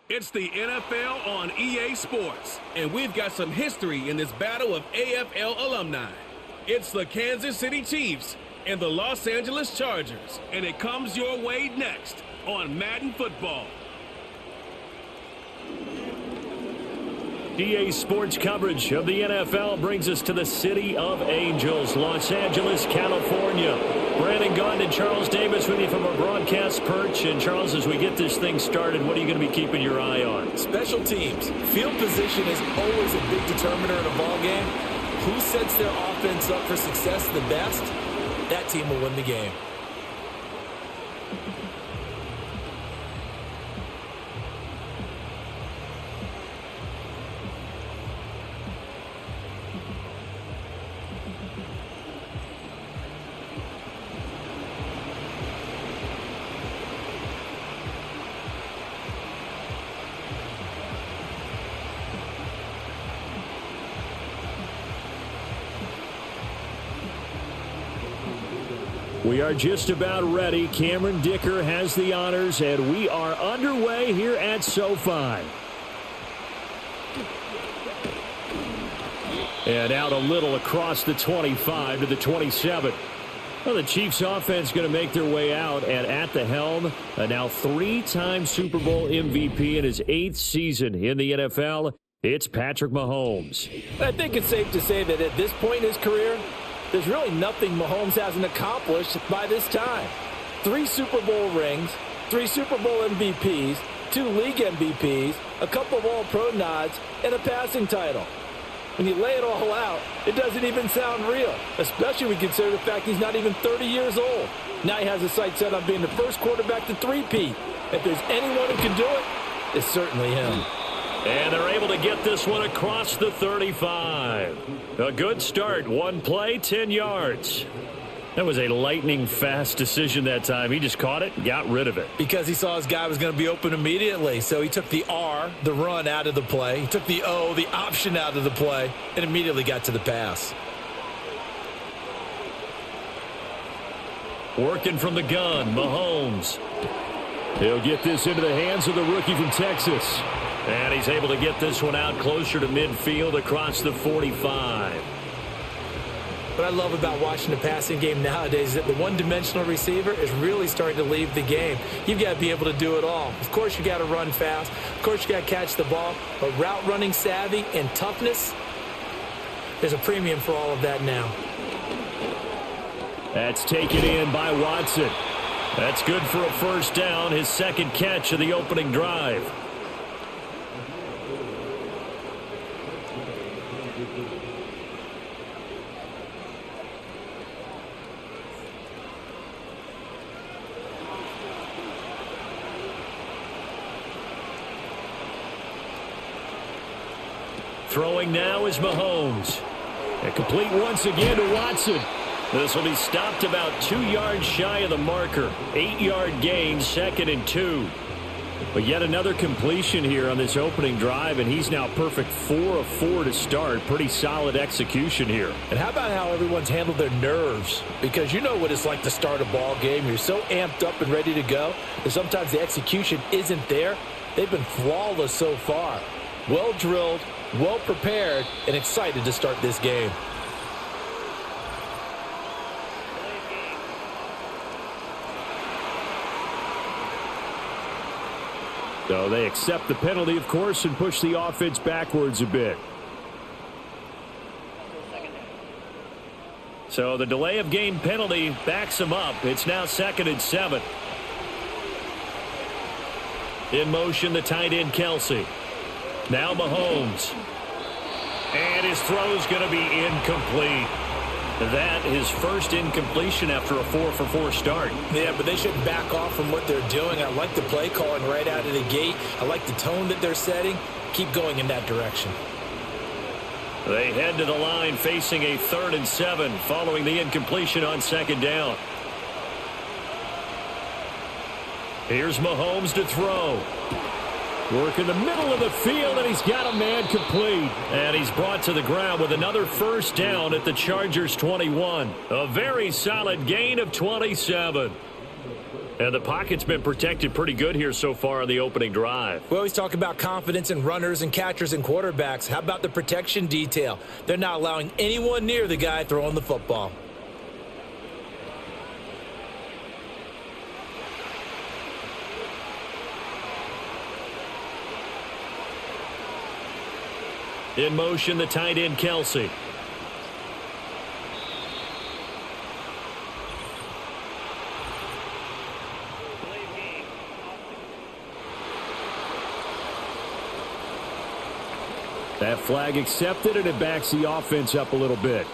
It's the NFL on EA Sports, and we've got some history in this battle of AFL alumni. It's the Kansas City Chiefs and the Los Angeles Chargers, and it comes your way next on Madden Football. EA Sports coverage of the NFL brings us to the City of Angels, Los Angeles, California. Brandon Gaudin and Charles Davis with you from our broadcast perch. And Charles, as we get this thing started, what are you going to be keeping your eye on? Special teams. Field position is always a big determiner in a ball game. Who sets their offense up for success the best, that team will win the game. We are just about ready. Cameron Dicker has the honors, and we are underway here at SoFi. And out a little across the 25 to the 27. Well, the Chiefs offense going to make their way out, and at the helm, a now three-time Super Bowl MVP in his 8th season in the NFL, it's Patrick Mahomes. I think it's safe to say that at this point in his career, there's really nothing Mahomes hasn't accomplished by this time. 3 Super Bowl rings, 3 Super Bowl MVPs, 2 league MVPs, a couple of All-Pro nods, and a passing title. When you lay it all out, it doesn't even sound real, especially when you consider the fact he's not even 30 years old. Now he has his sights set on being the first quarterback to three-peat. If there's anyone who can do it, it's certainly him. And they're able to get this one across the 35. A good start. One play, 10 yards. That was a lightning-fast decision that time. He just caught it and got rid of it. Because he saw his guy was going to be open immediately. So he took the R, the run, out of the play. He took the O, the option, out of the play, and immediately got to the pass. Working from the gun, Mahomes. He'll get this into the hands of the rookie from Texas. And he's able to get this one out closer to midfield across the 45. What I love about watching the passing game nowadays is that the one-dimensional receiver is really starting to leave the game. You've got to be able to do it all. Of course, you got to run fast. Of course, you got to catch the ball. But route running savvy and toughness, there's a premium for all of that now. That's taken in by Watson. That's good for a first down, his second catch of the opening drive. Throwing now is Mahomes. And complete once again to Watson. This will be stopped about 2 yards shy of the marker. 8-yard gain, 2nd and 2. But yet another completion here on this opening drive, and he's now perfect 4 of 4 to start. Pretty solid execution here. And how about how everyone's handled their nerves? Because you know what it's like to start a ball game. You're so amped up and ready to go that sometimes the execution isn't there. They've been flawless so far. Well drilled, well prepared, and excited to start this game. So they accept the penalty, of course, and push the offense backwards a bit. So the delay of game penalty backs them up. It's now 2nd and 7. In motion, the tight end, Kelsey. Now Mahomes. And his throw's going to be incomplete. That his first incompletion after a 4-for-4 start. Yeah, but they shouldn't back off from what they're doing. I like the play calling right out of the gate. I like the tone that they're setting. Keep going in that direction. They head to the line facing a 3rd and 7 following the incompletion on 2nd down. Here's Mahomes to throw. Work in the middle of the field, and he's got a man complete. And he's brought to the ground with another first down at the Chargers' 21. A very solid gain of 27. And the pocket's been protected pretty good here so far on the opening drive. We always talk about confidence in runners and catchers and quarterbacks. How about the protection detail? They're not allowing anyone near the guy throwing the football. In motion, the tight end, Kelsey. That flag accepted, and it backs the offense up a little bit.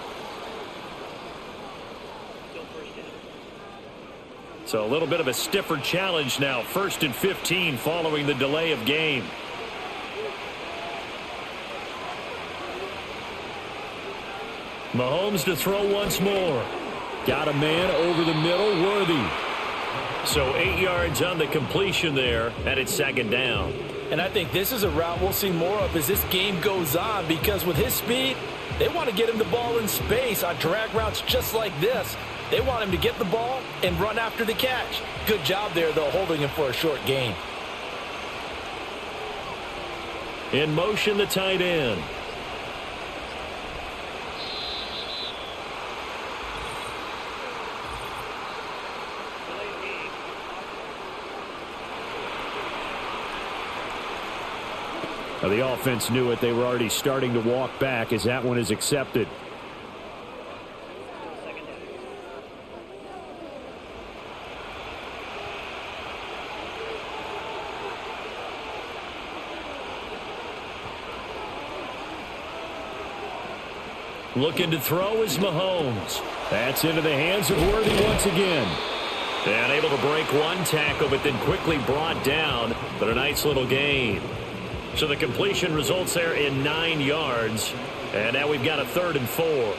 So a little bit of a stiffer challenge now. 1st and 15 following the delay of game. Mahomes to throw once more. Got a man over the middle, Worthy. So 8 yards on the completion there, and it's 2nd down. And I think this is a route we'll see more of as this game goes on, because with his speed, they want to get him the ball in space on drag routes just like this. They want him to get the ball and run after the catch. Good job there, though, holding him for a short gain. In motion, the tight end. Now the offense knew it. They were already starting to walk back as that one is accepted. Looking to throw is Mahomes. That's into the hands of Worthy once again. And able to break one tackle, but then quickly brought down. But a nice little gain. So the completion results there in 9 yards. And now we've got a 3rd and 4.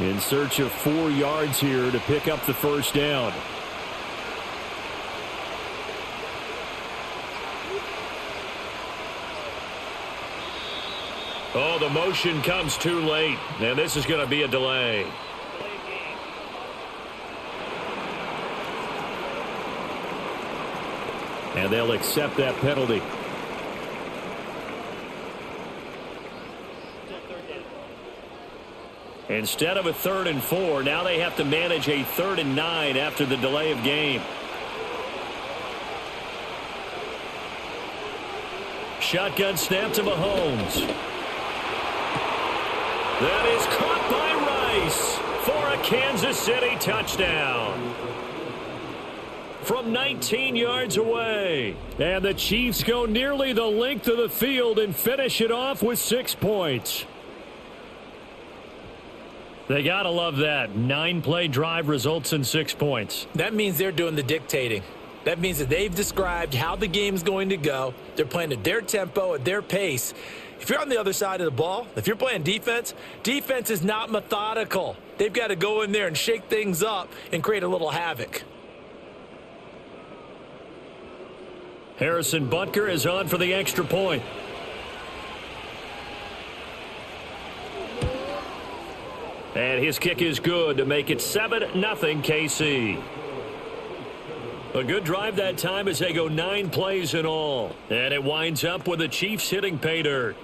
In search of 4 yards here to pick up the 1st down. Oh, the motion comes too late. And this is going to be a delay. And they'll accept that penalty. Instead of a 3rd and 4, now they have to manage a 3rd and 9 after the delay of game. Shotgun snap to Mahomes. That is caught by Rice for a Kansas City touchdown. From 19 yards away. And the Chiefs go nearly the length of the field and finish it off with 6 points. They got to love that. 9-play drive results in 6 points. That means they're doing the dictating. That means that they've described how the game's going to go. They're playing at their tempo, at their pace. If you're on the other side of the ball, if you're playing defense, defense is not methodical. They've got to go in there and shake things up and create a little havoc. Harrison Butker is on for the extra point. And his kick is good to make it 7-0 KC. A good drive that time as they go 9 plays in all. And it winds up with the Chiefs hitting pay dirt.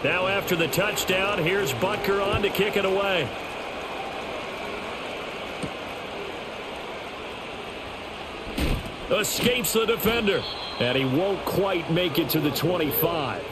Now after the touchdown, here's Butker on to kick it away. Escapes the defender. And he won't quite make it to the 25.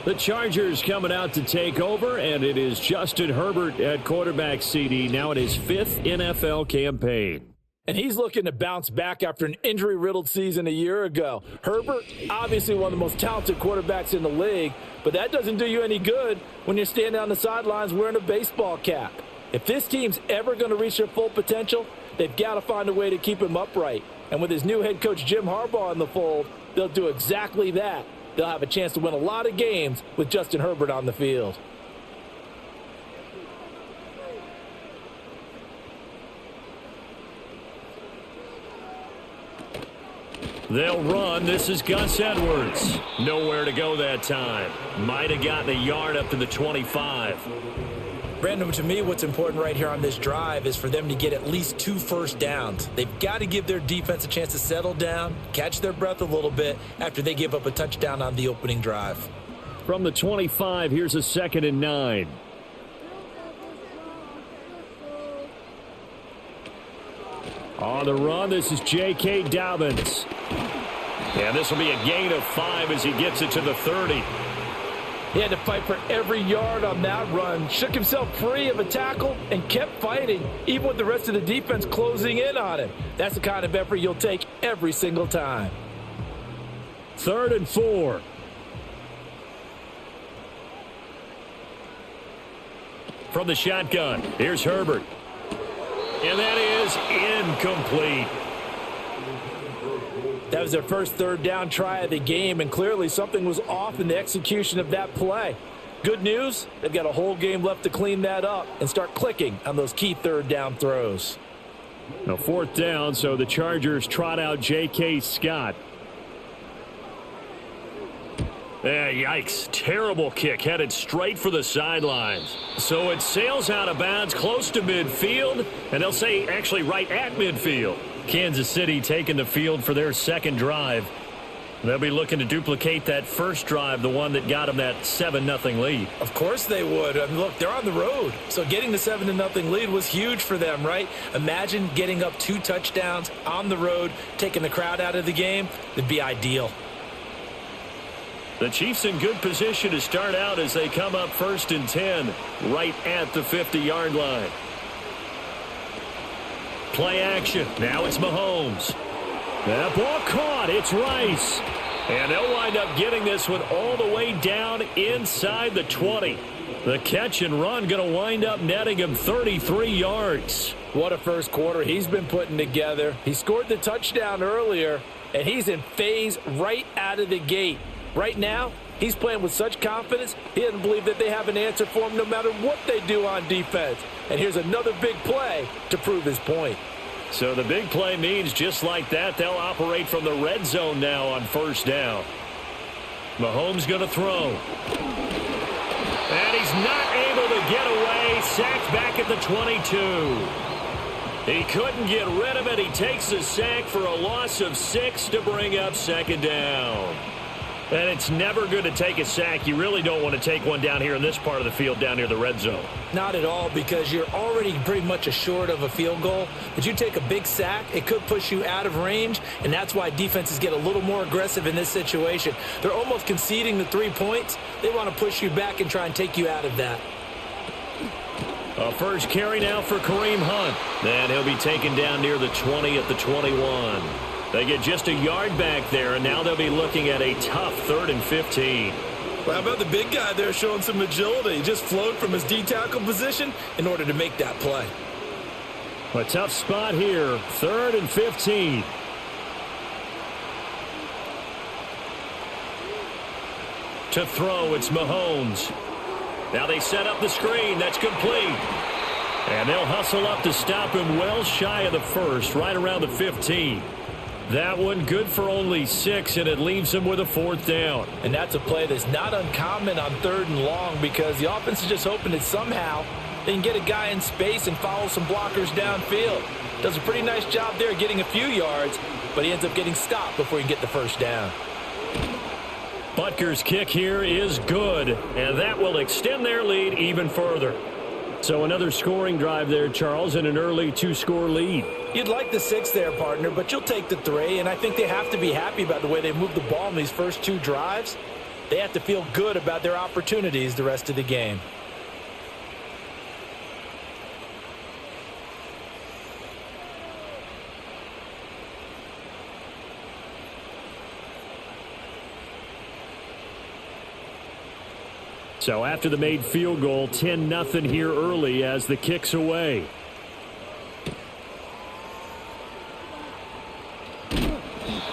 The Chargers coming out to take over, and it is Justin Herbert at quarterback CD, now in his 5th NFL campaign. And he's looking to bounce back after an injury-riddled season a year ago. Herbert, obviously one of the most talented quarterbacks in the league, but that doesn't do you any good when you're standing on the sidelines wearing a baseball cap. If this team's ever going to reach their full potential, they've got to find a way to keep him upright. And with his new head coach Jim Harbaugh in the fold, they'll do exactly that. they'll have a chance to win a lot of games with Justin Herbert on the field. They'll run. This is Gus Edwards. Nowhere to go that time. Might have gotten a yard up to the 25. Brandon, to me, what's important right here on this drive is for them to get at least 2 first downs. They've got to give their defense a chance to settle down, catch their breath a little bit after they give up a touchdown on the opening drive. From the 25, here's a 2nd and 9. On the run, this is J.K. Dobbins. And this will be a gain of 5 as he gets it to the 30. He had to fight for every yard on that run, shook himself free of a tackle, and kept fighting, even with the rest of the defense closing in on him. That's the kind of effort you'll take every single time. 3rd and 4. From the shotgun, here's Herbert. And that is incomplete. That was their first 3rd down try of the game, and clearly something was off in the execution of that play. Good news, they've got a whole game left to clean that up and start clicking on those key 3rd down throws. Now 4th down, so the Chargers trot out J.K. Scott. Yikes. Terrible kick headed straight for the sidelines. So it sails out of bounds close to midfield, and they'll say actually right at midfield. Kansas City taking the field for their 2nd drive. They'll be looking to duplicate that first drive, the one that got them that 7-0 lead. Of course they would. I mean, look, they're on the road. So getting the 7-0 lead was huge for them, right? Imagine getting up 2 touchdowns on the road, taking the crowd out of the game. It'd be ideal. The Chiefs in good position to start out as they come up 1st and 10 right at the 50-yard line. Play action. Now it's Mahomes. That ball caught. It's Rice. And they'll wind up getting this one all the way down inside the 20. The catch and run going to wind up netting him 33 yards. What a first quarter he's been putting together. He scored the touchdown earlier, and he's in phase right out of the gate. Right now, he's playing with such confidence, he doesn't believe that they have an answer for him no matter what they do on defense. And here's another big play to prove his point. So the big play means just like that, they'll operate from the red zone now on 1st down. Mahomes going to throw. And he's not able to get away. Sacked back at the 22. He couldn't get rid of it. He takes a sack for a loss of 6 to bring up 2nd down. And it's never good to take a sack. You really don't want to take one down here in this part of the field down near the red zone. Not at all, because you're already pretty much assured of a field goal. But you take a big sack, it could push you out of range, and that's why defenses get a little more aggressive in this situation. They're almost conceding the 3 points. They want to push you back and try and take you out of that. A first carry now for Kareem Hunt. Then he'll be taken down near the 20 at the 21. They get just a yard back there, and now they'll be looking at a tough 3rd and 15. Well, how about the big guy there showing some agility? He just flowed from his D-tackle position in order to make that play. A tough spot here, 3rd and 15. To throw, it's Mahomes. Now they set up the screen. That's complete. And they'll hustle up to stop him well shy of the 1st, right around the 15. That one good for only 6, and it leaves him with a 4th down. And that's a play that's not uncommon on 3rd and long, because the offense is just hoping that somehow they can get a guy in space and follow some blockers downfield. Does a pretty nice job there getting a few yards, but he ends up getting stopped before he can get the 1st down. Butker's kick here is good, and that will extend their lead even further. So another scoring drive there, Charles, and an early 2-score lead. You'd like the 6 there, partner, but you'll take the 3, and I think they have to be happy about the way they moved the ball in these first 2 drives. They have to feel good about their opportunities the rest of the game. So after the made field goal, 10-0 here early as the kick's away.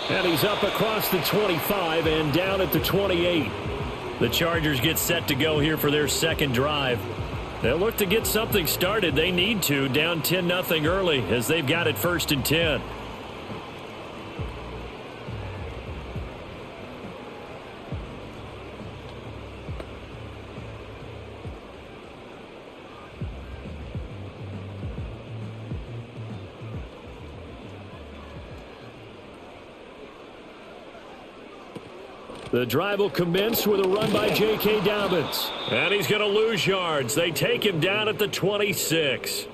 And he's up across the 25 and down at the 28. The Chargers get set to go here for their second drive. They'll look to get something started. They need to, down 10-0 early as they've got it 1st and 10. The drive will commence with a run by J.K. Dobbins. And he's going to lose yards. They take him down at the 26.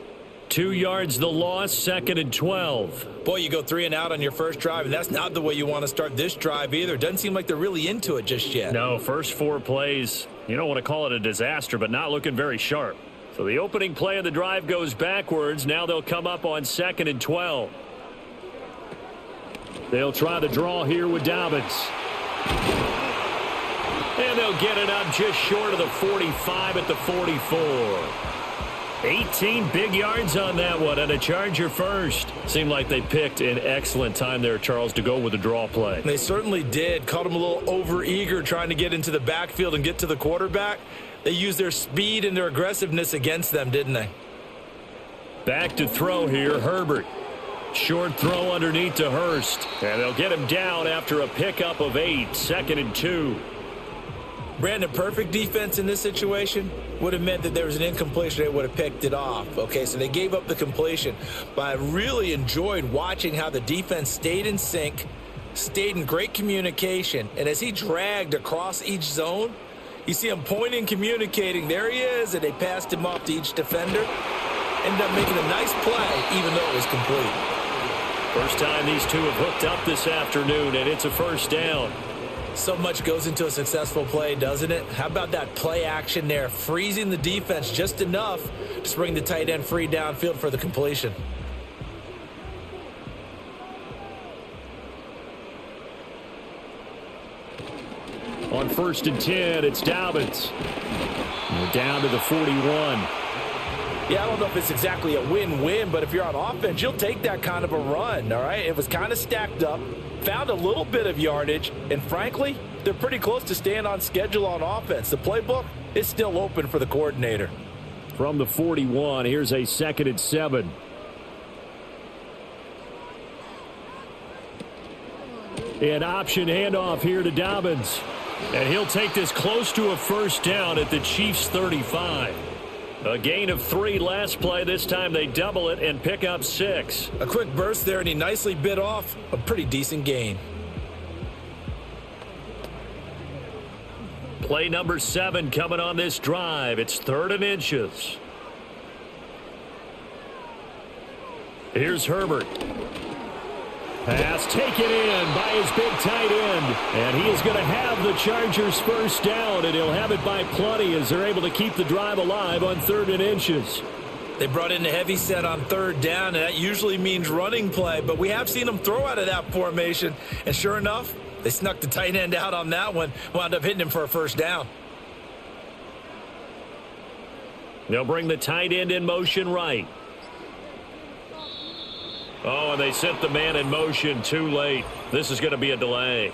2 yards the loss, 2nd and 12. Boy, you go 3 and out on your first drive, and that's not the way you want to start this drive either. Doesn't seem like they're really into it just yet. No, first 4 plays, you don't want to call it a disaster, but not looking very sharp. So the opening play of the drive goes backwards. Now they'll come up on 2nd and 12. They'll try the draw here with Dobbins. And they'll get it up just short of the 45 at the 44. 18 big yards on that one, and a Charger first. Seemed like they picked an excellent time there, Charles, to go with the draw play. They certainly did. Caught them a little over-eager trying to get into the backfield and get to the quarterback. They used their speed and their aggressiveness against them, didn't they? Back to throw here, Herbert. Short throw underneath to Hurst. And they'll get him down after a pickup of 8, 2nd and 2. Brandon, perfect defense in this situation would have meant that there was an incompletion. They would have picked it off. Okay, so they gave up the completion. But I really enjoyed watching how the defense stayed in sync, stayed in great communication. And as he dragged across each zone, you see him pointing, communicating. There he is, and they passed him off to each defender. Ended up making a nice play, even though it was complete. First time these two have hooked up this afternoon, and it's a first down. So much goes into a successful play, doesn't it? How about that play action there, freezing the defense just enough to bring the tight end free downfield for the completion. On 1st and 10, it's Dobbins. We're down to the 41. Yeah, I don't know if it's exactly a win-win, but if you're on offense, you'll take that kind of a run, all right? It was kind of stacked up, found a little bit of yardage, and frankly, they're pretty close to staying on schedule on offense. The playbook is still open for the coordinator. From the 41, here's a 2nd and 7. An option handoff here to Dobbins. And he'll take this close to a first down at the Chiefs' 35. A gain of 3 last play. This time they double it and pick up 6. A quick burst there, and he nicely bit off a pretty decent gain. Play number 7 coming on this drive. It's 3rd and inches. Here's Herbert. Pass taken in by his big tight end. And he is going to have the Chargers first down, and he'll have it by plenty as they're able to keep the drive alive on 3rd and inches. They brought in a heavy set on 3rd down, and that usually means running play. But we have seen them throw out of that formation. And sure enough, they snuck the tight end out on that one, wound up hitting him for a first down. They'll bring the tight end in motion right. Oh, and they sent the man in motion too late. This is going to be a delay.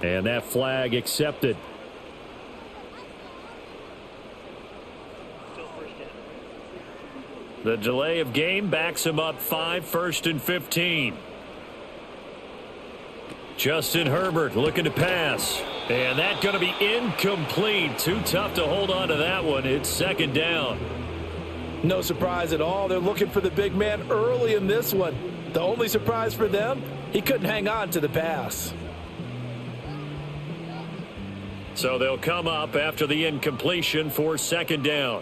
And that flag accepted. The delay of game backs him up 5, 1st and 15. Justin Herbert looking to pass. And that's going to be incomplete. Too tough to hold on to that one. It's 2nd down. No surprise at all. They're looking for the big man early in this one. The only surprise for them, he couldn't hang on to the pass. So they'll come up after the incompletion for 2nd down.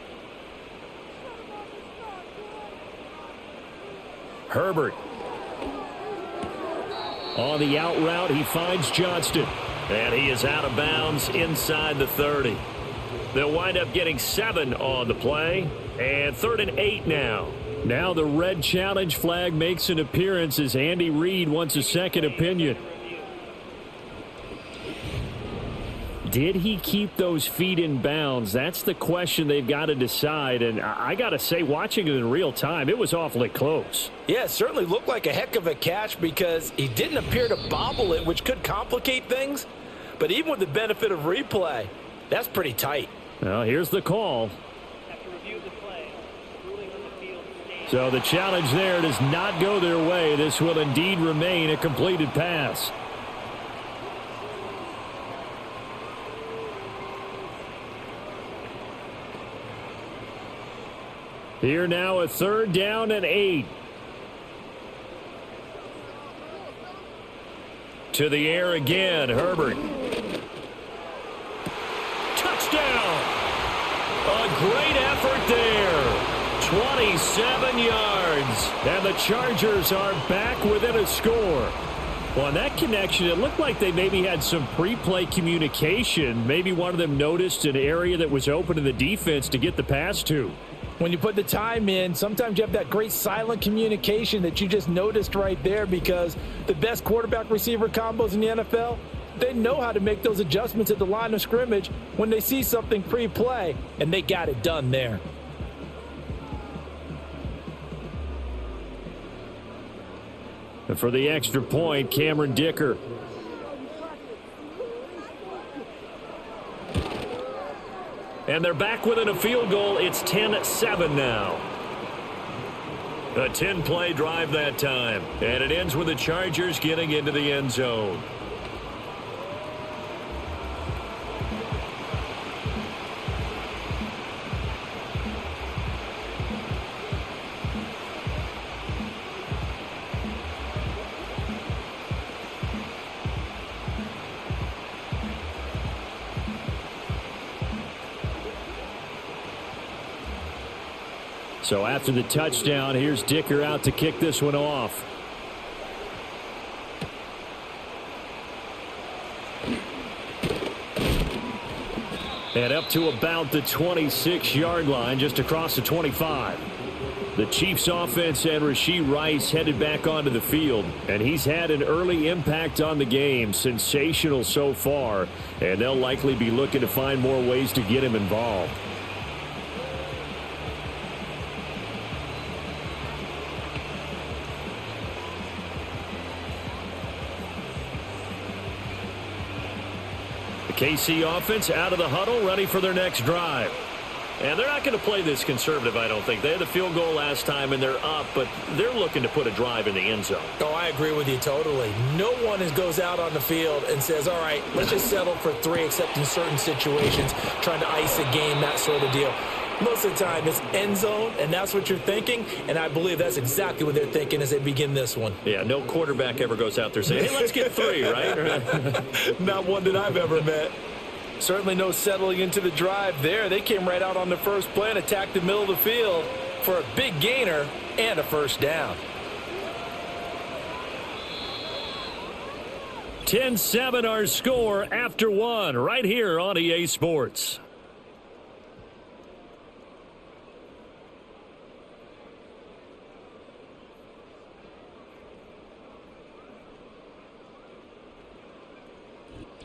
Herbert. On the out route, he finds Johnston. And he is out of bounds inside the 30. They'll wind up getting 7 on the play. And 3rd and 8 now. Now the red challenge flag makes an appearance as Andy Reid wants a second opinion. did he keep those feet in bounds? That's the question they've got to decide. And I got to say, watching it in real time, it was awfully close. Yeah, it certainly looked like a heck of a catch because he didn't appear to bobble it, which could complicate things. But even with the benefit of replay, that's pretty tight. Well, here's the call. So the challenge there does not go their way. This will indeed remain a completed pass. Here now a 3rd down and 8. To the air again, Herbert. Touchdown! A great effort there. 27 yards. And the Chargers are back within a score. Well, on that connection, it looked like they maybe had some pre-play communication. Maybe one of them noticed an area that was open to the defense to get the pass to. When you put the time in, sometimes you have that great silent communication that you just noticed right there, because the best quarterback-receiver combos in the NFL, they know how to make those adjustments at the line of scrimmage when they see something pre-play, and they got it done there. And for the extra point, Cameron Dicker. And they're back within a field goal. It's 10-7 now. A 10-play drive that time. And it ends with the Chargers getting into the end zone. So after the touchdown, here's Dicker out to kick this one off. And up to about the 26-yard line, just across the 25. The Chiefs offense and Rashee Rice headed back onto the field, and he's had an early impact on the game. Sensational so far, and they'll likely be looking to find more ways to get him involved. KC offense out of the huddle, ready for their next drive. And they're not going to play this conservative, I don't think. They had the field goal last time, and they're up, but they're looking to put a drive in the end zone. Oh, I agree with you totally. No one goes out on the field and says, all right, let's just settle for 3, except in certain situations, trying to ice a game, that sort of deal. Most of the time, it's end zone, and that's what you're thinking, and I believe that's exactly what they're thinking as they begin this one. Yeah, no quarterback ever goes out there saying, hey, let's get 3, right? Not one that I've ever met. Certainly no settling into the drive there. They came right out on the first play and attacked the middle of the field for a big gainer and a first down. 10-7 our score after 1 right here on EA Sports.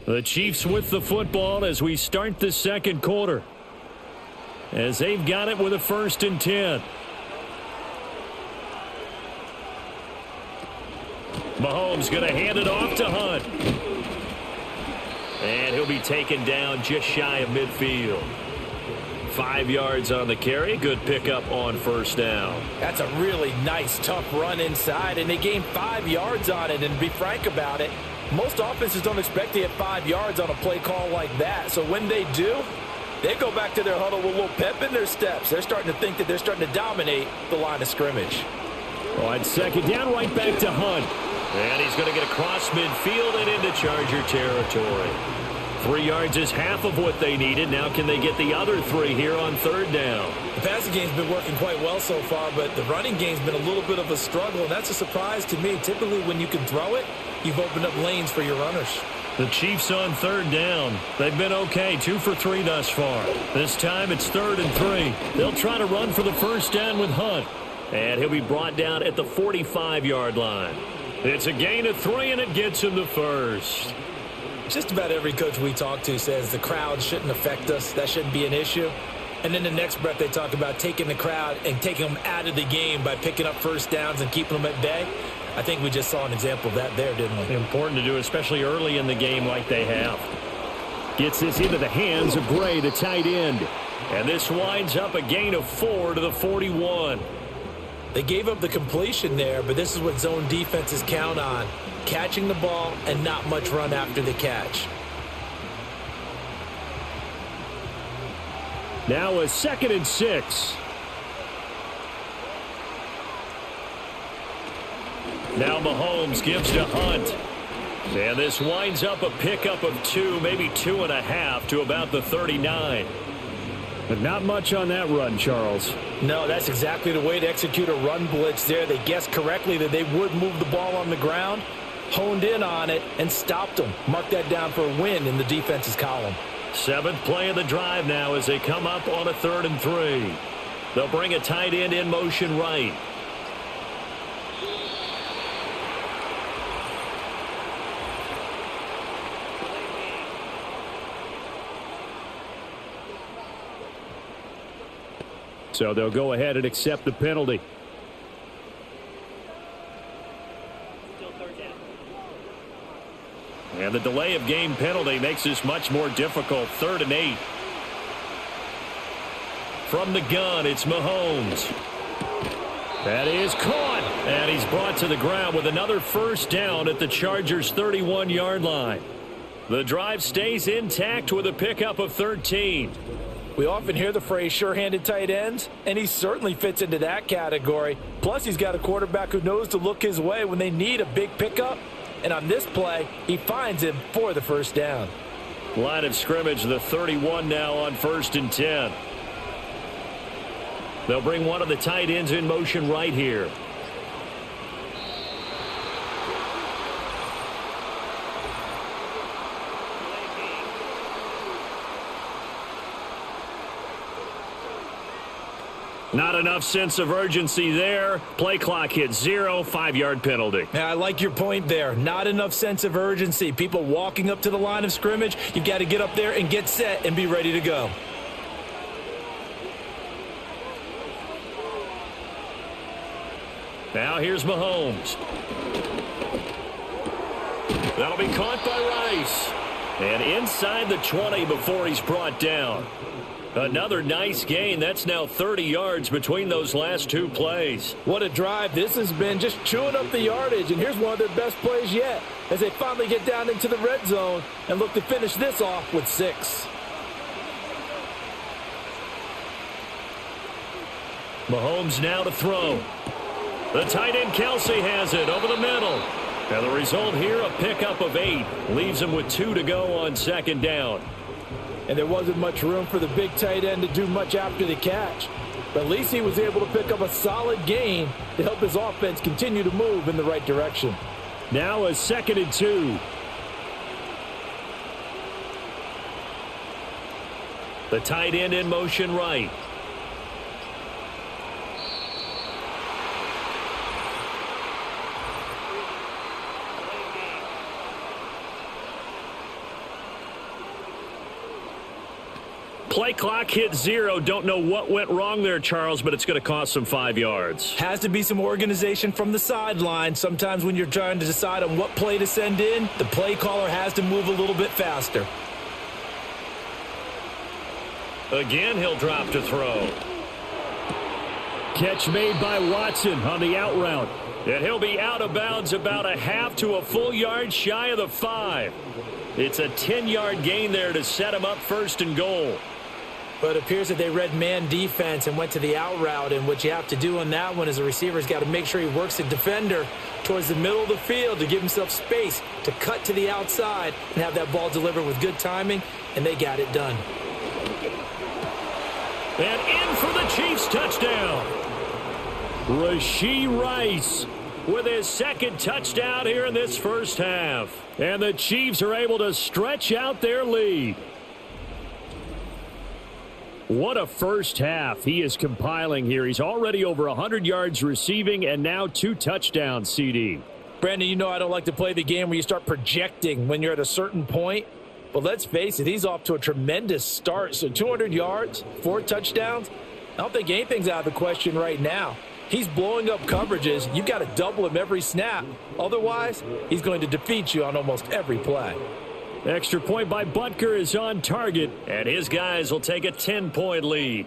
The Chiefs with the football as we start the second quarter, as they've got it with a 1st and 10. Mahomes going to hand it off to Hunt. And he'll be taken down just shy of midfield. 5 yards on the carry. Good pickup on first down. That's a really nice, tough run inside, and they gained 5 yards on it. And to be frank about it, most offenses don't expect to get 5 yards on a play call like that. So when they do, they go back to their huddle with a little pep in their steps. They're starting to think that they're starting to dominate the line of scrimmage. On 2nd down, right back to Hunt. And he's going to get across midfield and into Charger territory. 3 yards is half of what they needed. Now can they get the other 3 here on 3rd down? The passing game's been working quite well so far, but the running game's been a little bit of a struggle, and that's a surprise to me. Typically, when you can throw it, you've opened up lanes for your runners. The Chiefs on 3rd down. They've been okay, 2 for 3 thus far. This time it's 3rd and 3. They'll try to run for the first down with Hunt. And he'll be brought down at the 45-yard line. It's a gain of 3, and it gets him the first. Just about every coach we talk to says the crowd shouldn't affect us. That shouldn't be an issue. And then the next breath they talk about taking the crowd and taking them out of the game by picking up first downs and keeping them at bay. I think we just saw an example of that there, didn't we? Important to do, especially early in the game like they have. Gets this into the hands of Gray, the tight end. And this winds up a gain of 4 to the 41. They gave up the completion there, but this is what zone defenses count on. Catching the ball and not much run after the catch. Now a 2nd and 6. Now Mahomes gives to Hunt. And this winds up a pickup of 2, maybe 2.5 to about the 39. But not much on that run, Charles. No, that's exactly the way to execute a run blitz there. They guessed correctly that they would move the ball on the ground, honed in on it, and stopped them. Mark that down for a win in the defense's column. 7th play of the drive now as they come up on a 3rd and 3. They'll bring a tight end in motion right. So they'll go ahead and accept the penalty. And the delay of game penalty makes this much more difficult. 3rd and 8. From the gun, it's Mahomes. That is caught. And he's brought to the ground with another first down at the Chargers' 31-yard line. The drive stays intact with a pickup of 13. We often hear the phrase sure-handed tight ends, and he certainly fits into that category. Plus, he's got a quarterback who knows to look his way when they need a big pickup. And on this play, he finds him for the first down. Line of scrimmage, the 31 now on 1st and 10. They'll bring one of the tight ends in motion right here. Not enough sense of urgency there. Play clock hits 0, 5-yard penalty. Yeah, I like your point there. Not enough sense of urgency. People walking up to the line of scrimmage, you got to get up there and get set and be ready to go. Now here's Mahomes. That'll be caught by Rice. And inside the 20 before he's brought down. Another nice gain. That's now 30 yards between those last 2 plays. What a drive this has been, just chewing up the yardage. And here's one of their best plays yet as they finally get down into the red zone and look to finish this off with 6. Mahomes now to throw. The tight end Kelsey has it over the middle. And the result here, a pickup of 8. Leaves him with 2 to go on 2nd down. And there wasn't much room for the big tight end to do much after the catch. But at least he was able to pick up a solid gain to help his offense continue to move in the right direction. Now a 2nd and 2. The tight end in motion right. Play clock hit 0. Don't know what went wrong there, Charles, but it's going to cost them 5 yards. Has to be some organization from the sideline. Sometimes when you're trying to decide on what play to send in, the play caller has to move a little bit faster. Again, he'll drop to throw. Catch made by Watson on the out route. And he'll be out of bounds about a half to a full yard shy of the 5. It's a 10-yard gain there to set him up 1st and goal. But it appears that they read man defense and went to the out route. And what you have to do on that one is a receiver's got to make sure he works the defender towards the middle of the field to give himself space to cut to the outside and have that ball delivered with good timing. And they got it done. And in for the Chiefs touchdown. Rashee Rice with his 2nd touchdown here in this first half. And the Chiefs are able to stretch out their lead. What a first half he is compiling here. He's already over 100 yards receiving and now 2 touchdowns, CD. Brandon, you know I don't like to play the game where you start projecting when you're at a certain point. But let's face it, he's off to a tremendous start. So 200 yards, 4 touchdowns. I don't think anything's out of the question right now. He's blowing up coverages. You've got to double him every snap. Otherwise, he's going to defeat you on almost every play. Extra point by Butker is on target, and his guys will take a 10-point lead.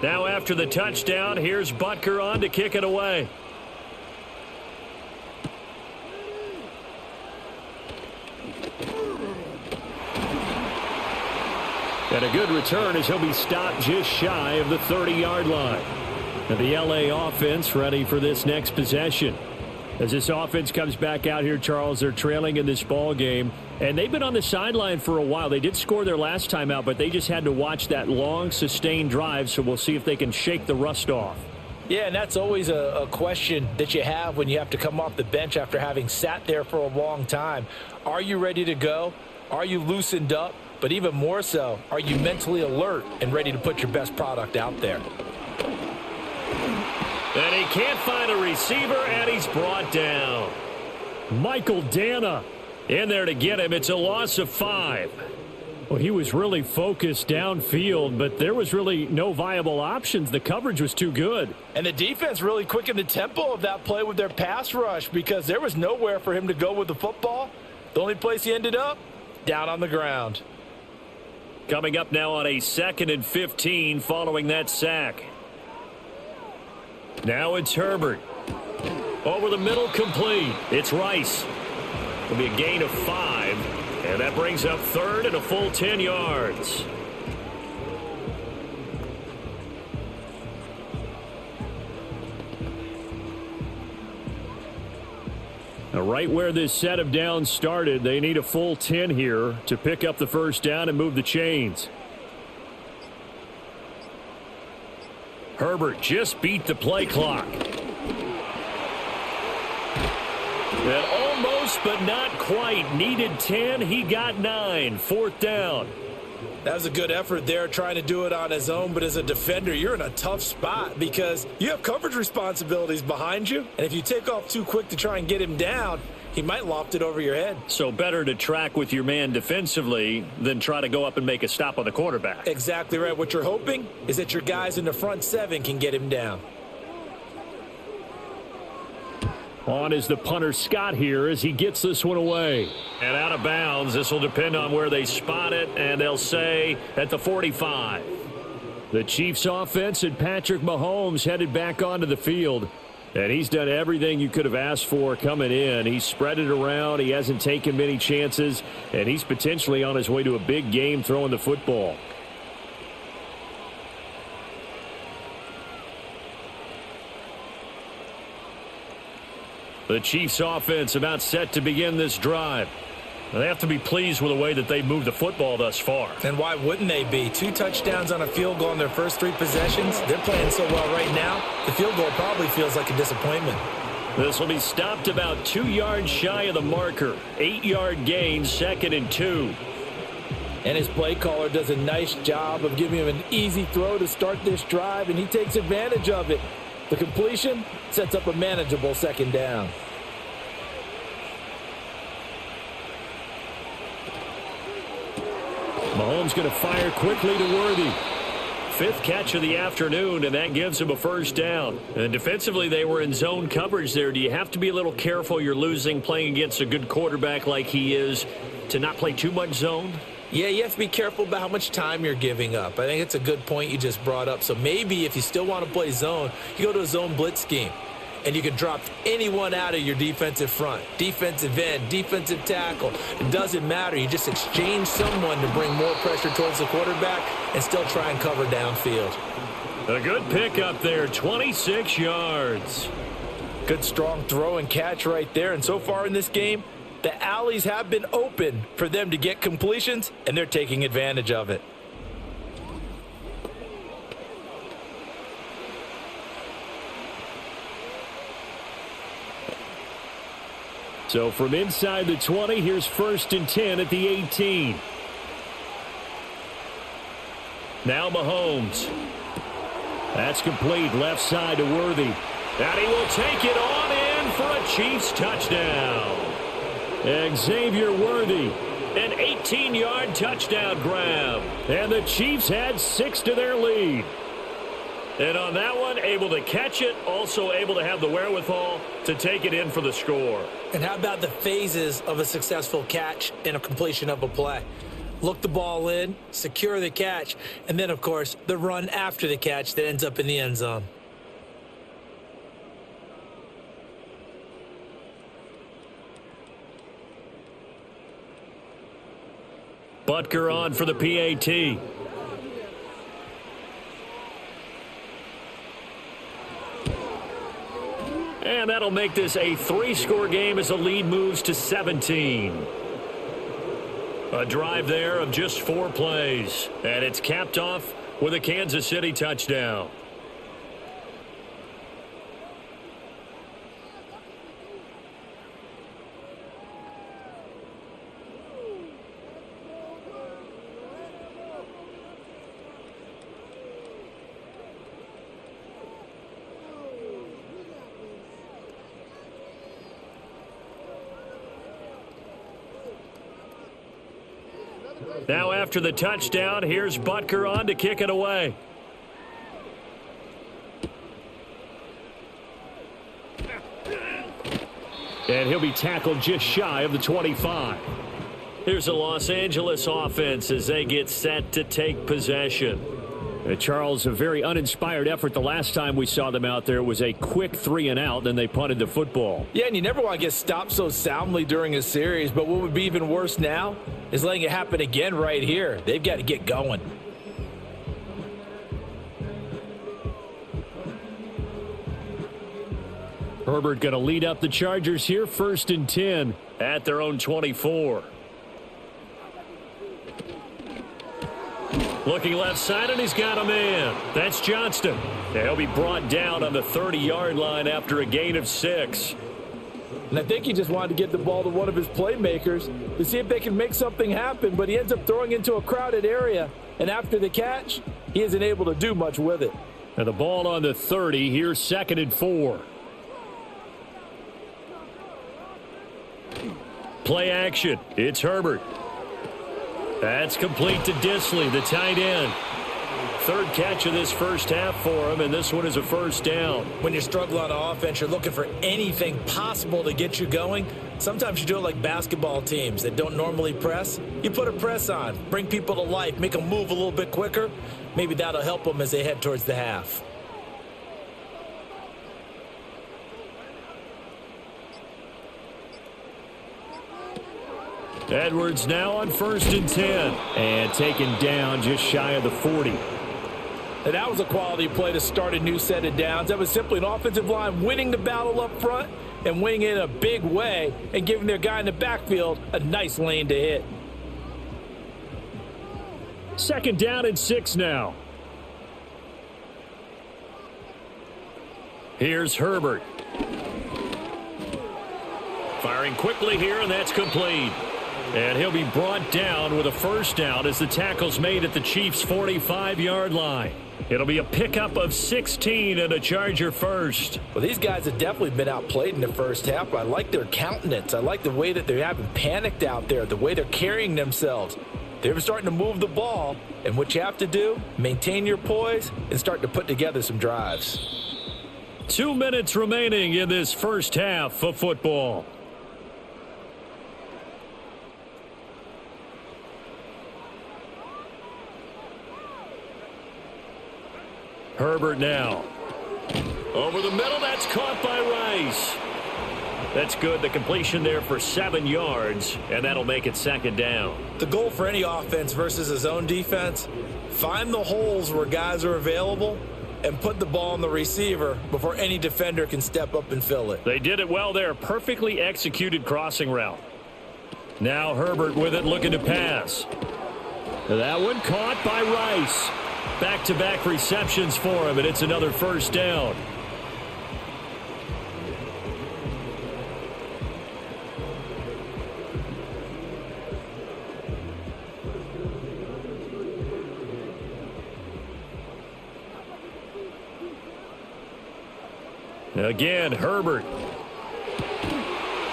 Now after the touchdown, here's Butker on to kick it away. And a good return as he'll be stopped just shy of the 30-yard line. And the LA offense ready for this next possession. As this offense comes back out here, Charles, they're trailing in this ball game. And they've been on the sideline for a while. They did score their last time out, but they just had to watch that long, sustained drive. So we'll see if they can shake the rust off. Yeah, and that's always a question that you have when you have to come off the bench after having sat there for a long time. Are you ready to go? Are you loosened up? But even more so, are you mentally alert and ready to put your best product out there? And he can't find a receiver, and he's brought down. Michael Dana in there to get him. It's a loss of 5. Well, he was really focused downfield, but there was really no viable options. The coverage was too good. And the defense really quickened the tempo of that play with their pass rush because there was nowhere for him to go with the football. The only place he ended up, down on the ground. Coming up now on a 2nd and 15 following that sack. Now it's Herbert. Over the middle, complete. It's Rice. It'll be a gain of 5. And that brings up 3rd and a full 10 yards. Now, right where this set of downs started, they need a full 10 here to pick up the first down and move the chains. Herbert just beat the play clock. And almost, but not quite. Needed 10. He got 9. 4th down. That was a good effort there, trying to do it on his own. But as a defender, you're in a tough spot because you have coverage responsibilities behind you. And if you take off too quick to try and get him down, he might loft it over your head. So better to track with your man defensively than try to go up and make a stop on the quarterback. Exactly right. What you're hoping is that your guys in the front 7 can get him down. On is the punter Scott here as he gets this one away. And out of bounds. This will depend on where they spot it, and they'll say at the 45. The Chiefs offense and Patrick Mahomes headed back onto the field. And he's done everything you could have asked for coming in. He's spread it around. He hasn't taken many chances. And he's potentially on his way to a big game throwing the football. The Chiefs offense about set to begin this drive. They have to be pleased with the way that they moved the football thus far. And why wouldn't they be? 2 touchdowns on a field goal in their first 3 possessions. They're playing so well right now, the field goal probably feels like a disappointment. This will be stopped about 2 yards shy of the marker. 8-yard gain, 2nd and 2. And his play caller does a nice job of giving him an easy throw to start this drive, and he takes advantage of it. The completion sets up a manageable 2nd down. Mahomes going to fire quickly to Worthy. 5th catch of the afternoon, and that gives him a first down. And defensively, they were in zone coverage there. Do you have to be a little careful? You're losing, playing against a good quarterback like he is, to not play too much zone? Yeah, you have to be careful about how much time you're giving up. I think it's a good point you just brought up. So maybe if you still want to play zone, you go to a zone blitz scheme. And you can drop anyone out of your defensive front, defensive end, defensive tackle. It doesn't matter. You just exchange someone to bring more pressure towards the quarterback and still try and cover downfield. A good pickup there, 26 yards. Good strong throw and catch right there. And so far in this game, The alleys have been open for them to get completions, and they're taking advantage of it. So from inside the 20, here's 1st and 10 at the 18. Now Mahomes. That's complete. Left side to Worthy. And he will take it on in for a Chiefs touchdown. Xavier Worthy. An 18-yard touchdown grab. And the Chiefs had 6 to their lead. And on that one, able to catch it, also able to have the wherewithal to take it in for the score. And how about the phases of a successful catch and a completion of a play? Look the ball in, secure the catch, and then, of course, the run after the catch that ends up in the end zone. Butker on for the PAT. And that'll make this a 3-score game as the lead moves to 17. A drive there of just 4 plays. And it's capped off with a Kansas City touchdown. Now after the touchdown, here's Butker on to kick it away. And he'll be tackled just shy of the 25. Here's the Los Angeles offense as they get set to take possession. Charles, a very uninspired effort the last time we saw them out there. It was a quick 3-and-out, then they punted the football. Yeah, and you never want to get stopped so soundly during a series, but what would be even worse now is letting it happen again right here. They've got to get going. Herbert going to lead up the Chargers here, 1st and 10 at their own 24. Looking left side, and he's got a man. That's Johnston. And he'll be brought down on the 30-yard line after a gain of 6. And I think he just wanted to get the ball to one of his playmakers to see if they can make something happen, but he ends up throwing into a crowded area. And after the catch, he isn't able to do much with it. And the ball on the 30. Here's 2nd and 4. Play action. It's Herbert. That's complete to Disley, the tight end. 3rd catch of this first half for him, and this one is a 1st down. When you're struggling on offense, you're looking for anything possible to get you going. Sometimes you do it like basketball teams that don't normally press. You put a press on, bring people to life, make them move a little bit quicker. Maybe that'll help them as they head towards the half. Edwards now on 1st and 10. And taken down just shy of the 40. And that was a quality play to start a new set of downs. That was simply an offensive line winning the battle up front and winning it in a big way and giving their guy in the backfield a nice lane to hit. 2nd down and 6 now. Here's Herbert. Firing quickly here, and that's complete. And he'll be brought down with a 1st down as the tackle's made at the Chiefs' 45-yard line. It'll be a pickup of 16 and a Charger first. Well, these guys have definitely been outplayed in the first half, but I like their countenance. I like the way that they haven't panicked out there, the way they're carrying themselves. They're starting to move the ball, and what you have to do, maintain your poise and start to put together some drives. 2 minutes remaining in this first half of football. Herbert now. Over the middle, that's caught by Rice. That's good. The completion there for 7 yards, and that'll make it 2nd down. The goal for any offense versus a zone defense, find the holes where guys are available and put the ball on the receiver before any defender can step up and fill it. They did it well there. Perfectly executed crossing route. Now Herbert with it, looking to pass. That one caught by Rice. Back-to-back receptions for him, and it's another first down. Again, Herbert.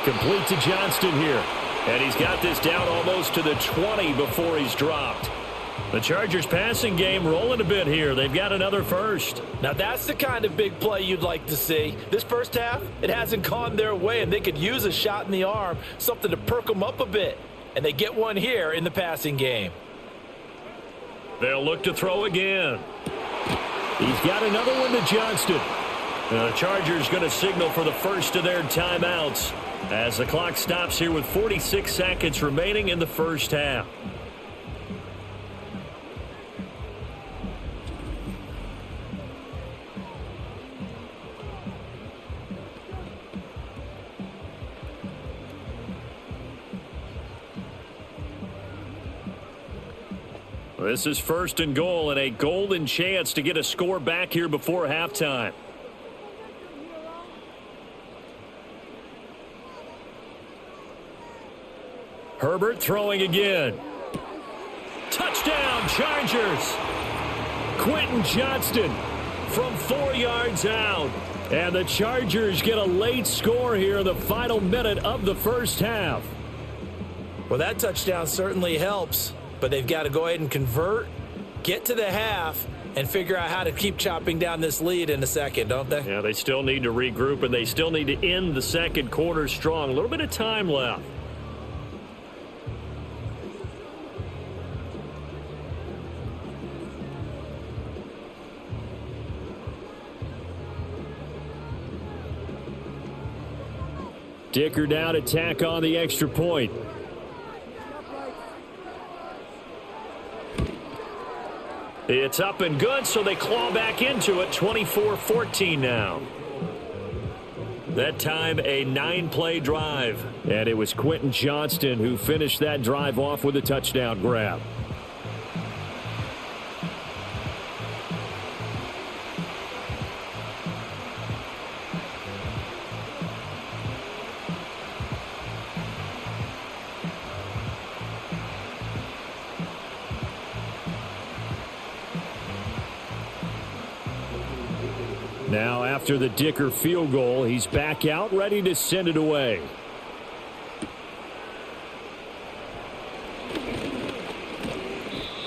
Complete to Johnston here. And he's got this down almost to the 20 before he's dropped. The Chargers passing game rolling a bit here. They've got another first. Now that's the kind of big play you'd like to see. This first half, it hasn't gone their way, and they could use a shot in the arm, something to perk them up a bit. And they get one here in the passing game. They'll look to throw again. He's got another one to Johnston. The Chargers going to signal for the first of their timeouts as the clock stops here with 46 seconds remaining in the first half. This is first and goal and a golden chance to get a score back here before halftime. Herbert throwing again. Touchdown, Chargers. Quentin Johnston from 4 yards out. And the Chargers get a late score here in the final minute of the first half. Well, that touchdown certainly helps, but they've got to go ahead and convert, get to the half, and figure out how to keep chopping down this lead in a second, don't they? Yeah, they still need to regroup, and they still need to end the second quarter strong. A little bit of time left. Dicker down to tack on the extra point. It's up and good, so they claw back into it. 24-14 now. That time a 9-play drive. And it was Quentin Johnston who finished that drive off with a touchdown grab. Now after the Dicker field goal, he's back out ready to send it away.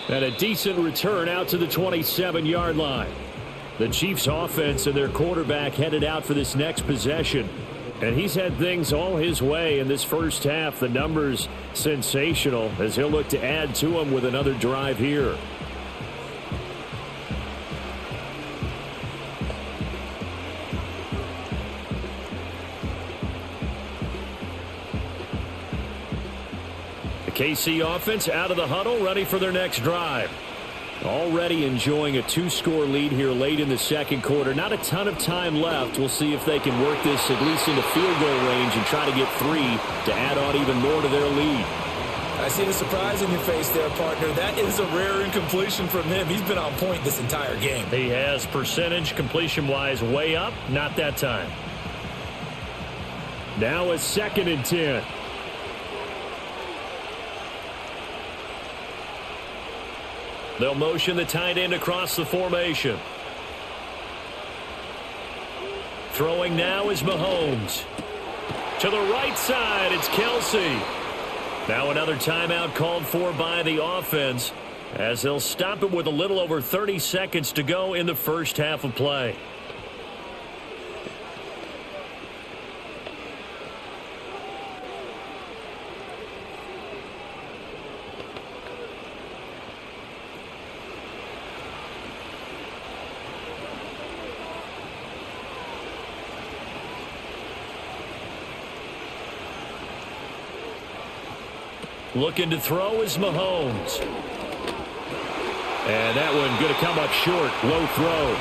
And a decent return out to the 27-yard line. The Chiefs offense and their quarterback headed out for this next possession. And he's had things all his way in this first half. The numbers sensational as he'll look to add to them with another drive here. KC offense out of the huddle, ready for their next drive. Already enjoying a 2-score lead here late in the second quarter. Not a ton of time left. We'll see if they can work this at least into field goal range and try to get 3 to add on even more to their lead. I see the surprise in your face there, partner. That is a rare incompletion from him. He's been on point this entire game. He has percentage completion-wise way up. Not that time. Now a 2nd and 10. They'll motion the tight end across the formation. Throwing now is Mahomes. To the right side, it's Kelsey. Now another timeout called for by the offense as they'll stop it with a little over 30 seconds to go in the first half of play. Looking to throw is Mahomes. And that one going to come up short. Low throw.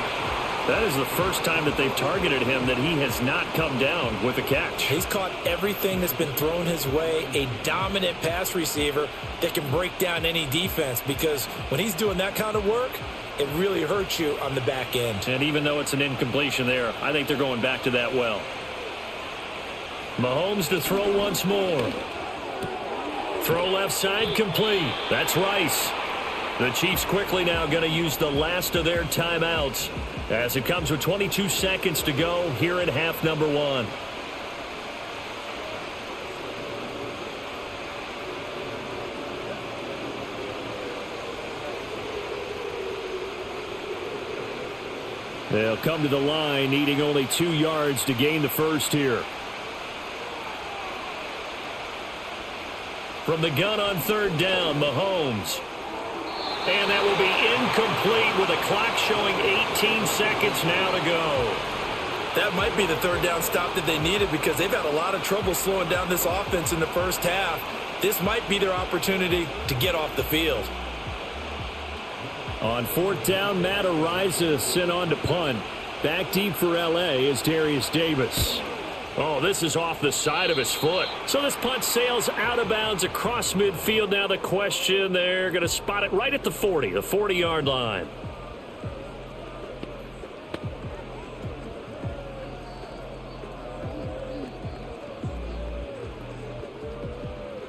That is the first time that they've targeted him that he has not come down with a catch. He's caught everything that's been thrown his way, a dominant pass receiver that can break down any defense, because when he's doing that kind of work, it really hurts you on the back end. And even though it's an incompletion there, I think they're going back to that well. Mahomes to throw once more. Throw left side complete. That's Rice. The Chiefs quickly now going to use the last of their timeouts as it comes with 22 seconds to go here in half number 1. They'll come to the line needing only 2 yards to gain the first here. From the gun on third down, Mahomes. And that will be incomplete with a clock showing 18 seconds now to go. That might be the third down stop that they needed, because they've had a lot of trouble slowing down this offense in the first half. This might be their opportunity to get off the field. On fourth down, Matt Araiza sent on to punt. Back deep for L.A. is Darius Davis. Oh, this is off the side of his foot. So this punt sails out of bounds across midfield. Now the question, they're going to spot it right at the 40, the 40-yard line.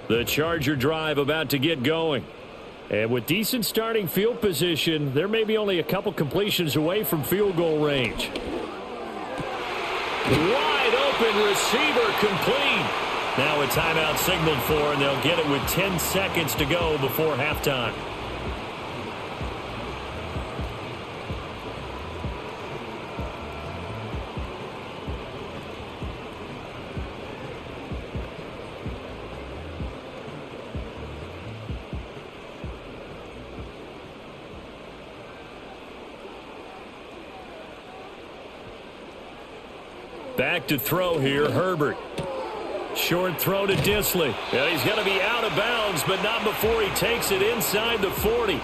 The Charger drive about to get going. And with decent starting field position, there may be only a couple completions away from field goal range. Wide open receiver complete. Now a timeout signaled for, and they'll get it with 10 seconds to go before halftime. Back to throw here, Herbert. Short throw to Disley. Yeah, he's going to be out of bounds, but not before he takes it inside the 40.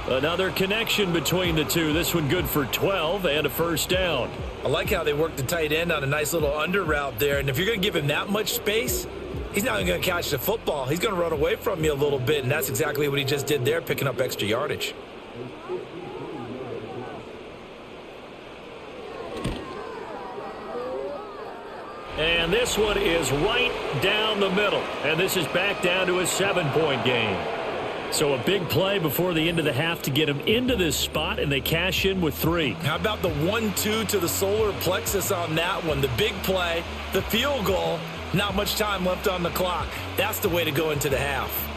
Another connection between the two. This one good for 12 and a first down. I like how they worked the tight end on a nice little under route there. And if you're going to give him that much space, he's not going to catch the football. He's going to run away from you a little bit, and that's exactly what he just did there, picking up extra yardage. And this one is right down the middle. And this is back down to a 7-point game. So a big play before the end of the half to get them into this spot, and they cash in with 3. How about the 1-2 to the solar plexus on that one? The big play, the field goal, not much time left on the clock. That's the way to go into the half.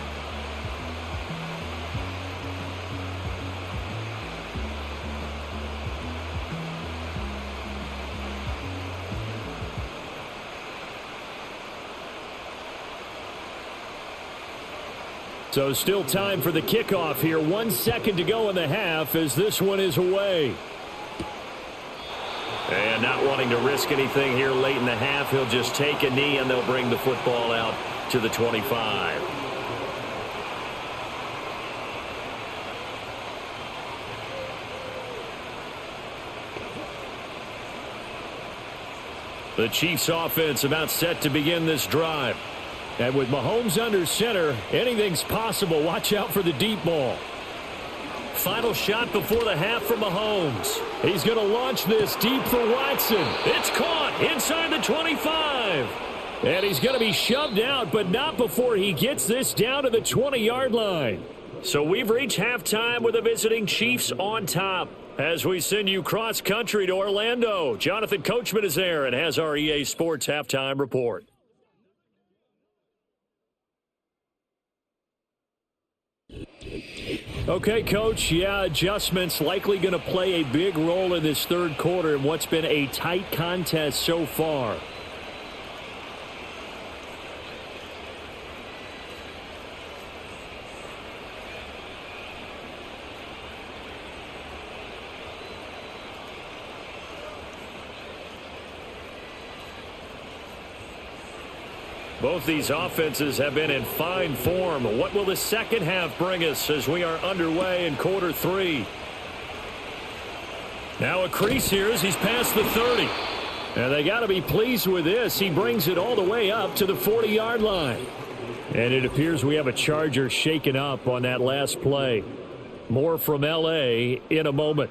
So still time for the kickoff here. 1 second to go in the half as this one is away. And not wanting to risk anything here late in the half, he'll just take a knee and they'll bring the football out to the 25. The Chiefs offense about set to begin this drive. And with Mahomes under center, anything's possible. Watch out for the deep ball. Final shot before the half for Mahomes. He's going to launch this deep for Watson. It's caught inside the 25. And he's going to be shoved out, but not before he gets this down to the 20-yard line. So we've reached halftime with the visiting Chiefs on top. As we send you cross-country to Orlando, Jonathan Coachman is there and has our EA Sports halftime report. Okay, Coach, adjustments likely going to play a big role in this third quarter in what's been a tight contest so far. Both these offenses have been in fine form. What will the second half bring us as we are underway in quarter 3? Now a crease here as he's past the 30. And they got to be pleased with this. He brings it all the way up to the 40-yard line. And it appears we have a Charger shaken up on that last play. More from L.A. in a moment.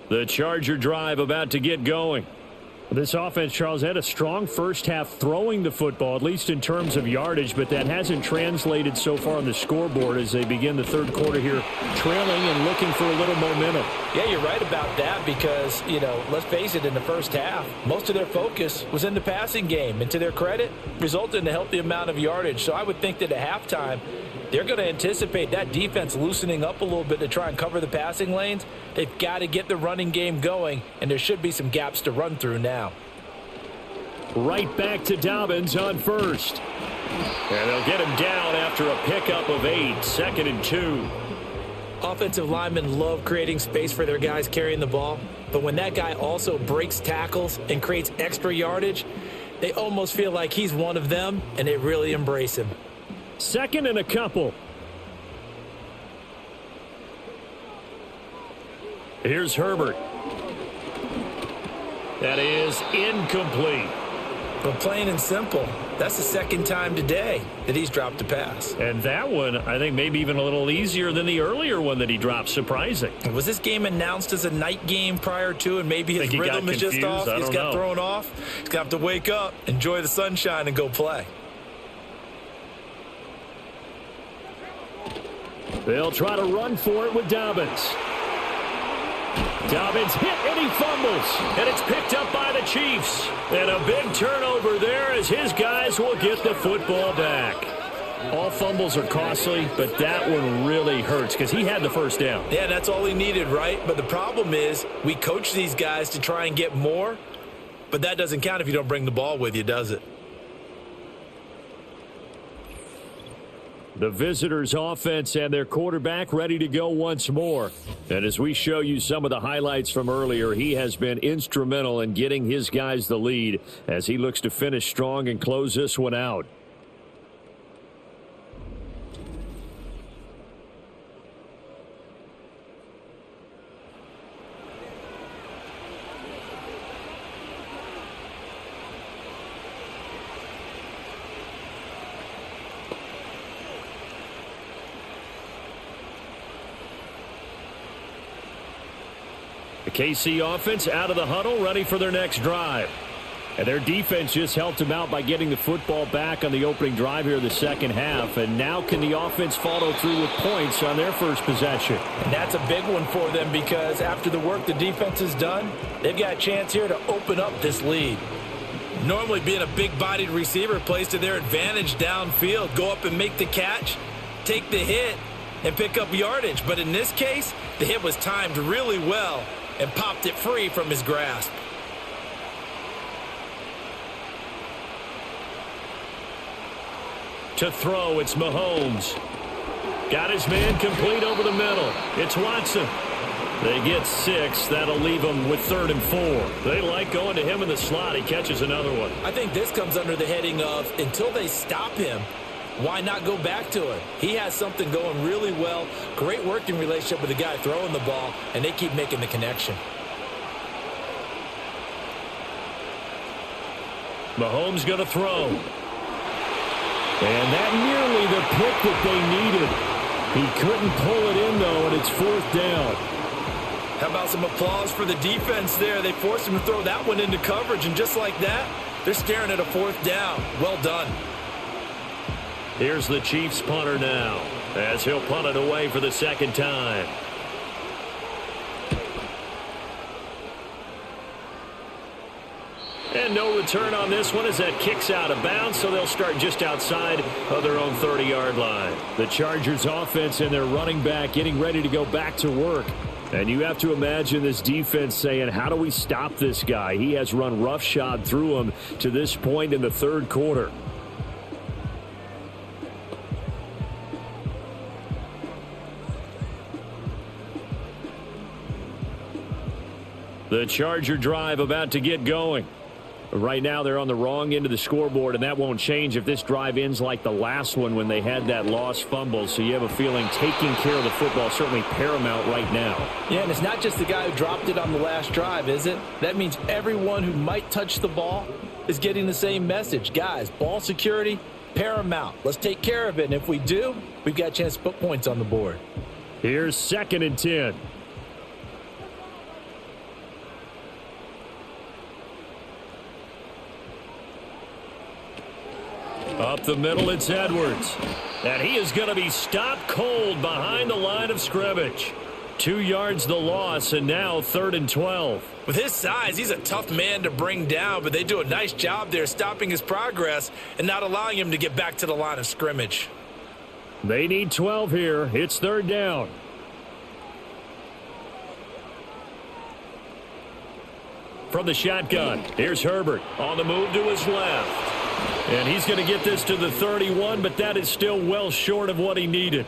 The Charger drive about to get going. This offense, Charles, had a strong first half throwing the football, at least in terms of yardage, but that hasn't translated so far on the scoreboard as they begin the third quarter here, trailing and looking for a little momentum. Yeah, you're right about that because, let's face it, in the first half, most of their focus was in the passing game. And to their credit, resulted in a healthy amount of yardage. So I would think that at halftime, they're going to anticipate that defense loosening up a little bit to try and cover the passing lanes. They've got to get the running game going, and there should be some gaps to run through now. Right back to Dobbins on first. And they'll get him down after a pickup of 8, 2nd and 2. Offensive linemen love creating space for their guys carrying the ball, but when that guy also breaks tackles and creates extra yardage, they almost feel like he's one of them, and they really embrace him. 2nd and a couple. Here's Herbert. That is incomplete. But plain and simple, that's the second time today that he's dropped a pass. And that one, I think, maybe even a little easier than the earlier one that he dropped. Surprising. Was this game announced as a night game prior to, and maybe his rhythm is just off? He's got thrown off. He's got to have to wake up, enjoy the sunshine, and go play. They'll try to run for it with Dobbins. Dobbins hit and he fumbles. And it's picked up by the Chiefs. And a big turnover there as his guys will get the football back. All fumbles are costly, but that one really hurts because he had the first down. Yeah, that's all he needed, right? But the problem is we coach these guys to try and get more, but that doesn't count if you don't bring the ball with you, does it? The visitors' offense and their quarterback ready to go once more. And as we show you some of the highlights from earlier, he has been instrumental in getting his guys the lead as he looks to finish strong and close this one out. The KC offense out of the huddle, ready for their next drive. And their defense just helped them out by getting the football back on the opening drive here in the second half. And now can the offense follow through with points on their first possession? And that's a big one for them because after the work the defense has done, they've got a chance here to open up this lead. Normally being a big-bodied receiver plays to their advantage downfield. Go up and make the catch, take the hit, and pick up yardage. But in this case, the hit was timed really well and popped it free from his grasp. To throw, it's Mahomes. Got his man complete over the middle. It's Watson. They get 6. That'll leave them with 3rd and 4. They like going to him in the slot. He catches another one. I think this comes under the heading of until they stop him, why not go back to him? He has something going really well. Great working relationship with the guy throwing the ball, and they keep making the connection. Mahomes going to throw. And that nearly the pick that they needed. He couldn't pull it in, though, and it's 4th down. How about some applause for the defense there? They forced him to throw that one into coverage, and just like that, they're staring at a 4th down. Well done. Here's the Chiefs punter now, as he'll punt it away for the second time. And no return on this one as that kicks out of bounds, so they'll start just outside of their own 30-yard line. The Chargers offense and their running back getting ready to go back to work. And you have to imagine this defense saying, how do we stop this guy? He has run roughshod through him to this point in the third quarter. The Charger drive about to get going. Right now they're on the wrong end of the scoreboard, and that won't change if this drive ends like the last one when they had that lost fumble. So you have a feeling taking care of the football is certainly paramount right now. Yeah, and it's not just the guy who dropped it on the last drive, is it? That means everyone who might touch the ball is getting the same message. Guys, ball security, paramount. Let's take care of it, and if we do, we've got a chance to put points on the board. Here's 2nd and 10. Up the middle, it's Edwards. And he is going to be stopped cold behind the line of scrimmage. 2 yards the loss, and now 3rd and 12. With his size, he's a tough man to bring down, but they do a nice job there stopping his progress and not allowing him to get back to the line of scrimmage. They need 12 here. It's 3rd down. From the shotgun, here's Herbert on the move to his left. And he's going to get this to the 31, but that is still well short of what he needed.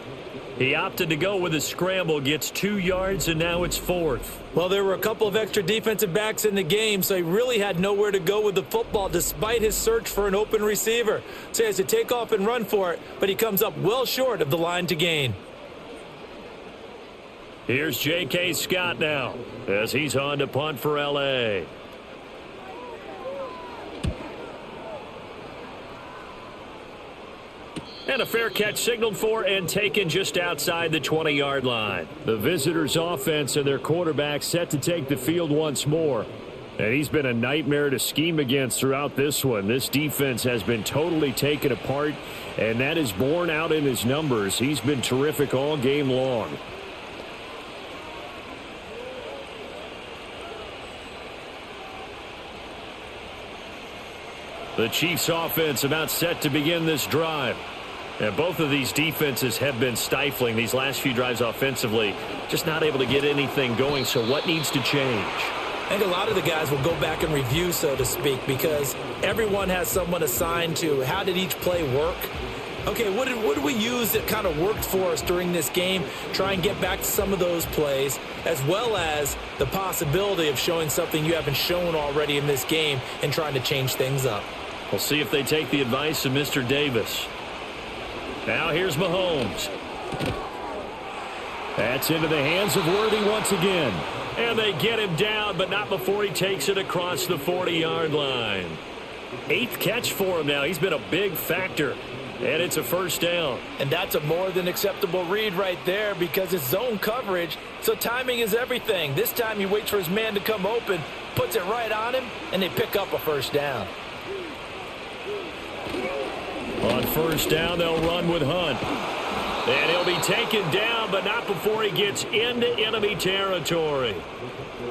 He opted to go with a scramble, gets 2 yards, and now it's 4th. Well, there were a couple of extra defensive backs in the game, so he really had nowhere to go with the football despite his search for an open receiver. So he has to take off and run for it, but he comes up well short of the line to gain. Here's J.K. Scott now as he's on to punt for L.A. And a fair catch signaled for and taken just outside the 20-yard line. The visitors' offense and their quarterback set to take the field once more. And he's been a nightmare to scheme against throughout this one. This defense has been totally taken apart, and that is borne out in his numbers. He's been terrific all game long. The Chiefs' offense about set to begin this drive. And both of these defenses have been stifling these last few drives offensively. Just not able to get anything going. So what needs to change? I think a lot of the guys will go back and review, so to speak, because everyone has someone assigned to how did each play work. Okay, what did we use that kind of worked for us during this game? Try and get back to some of those plays, as well as the possibility of showing something you haven't shown already in this game and trying to change things up. We'll see if they take the advice of Mr. Davis. Now here's Mahomes. That's into the hands of Worthy once again. And they get him down, but not before he takes it across the 40-yard line. 8th catch for him now. He's been a big factor. And it's a 1st down. And that's a more than acceptable read right there because it's zone coverage, so timing is everything. This time he waits for his man to come open, puts it right on him, and they pick up a 1st down. On 1st down, they'll run with Hunt. And he'll be taken down, but not before he gets into enemy territory.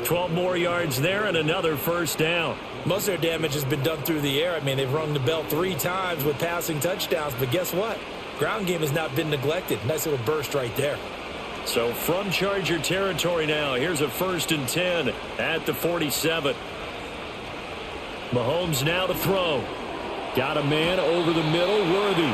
12 more yards there and another 1st down. Most of their damage has been done through the air. I mean, they've rung the bell 3 times with passing touchdowns, but guess what? Ground game has not been neglected. Nice little burst right there. So from Charger territory now, here's a 1st and 10 at the 47. Mahomes now to throw. Got a man over the middle, Worthy.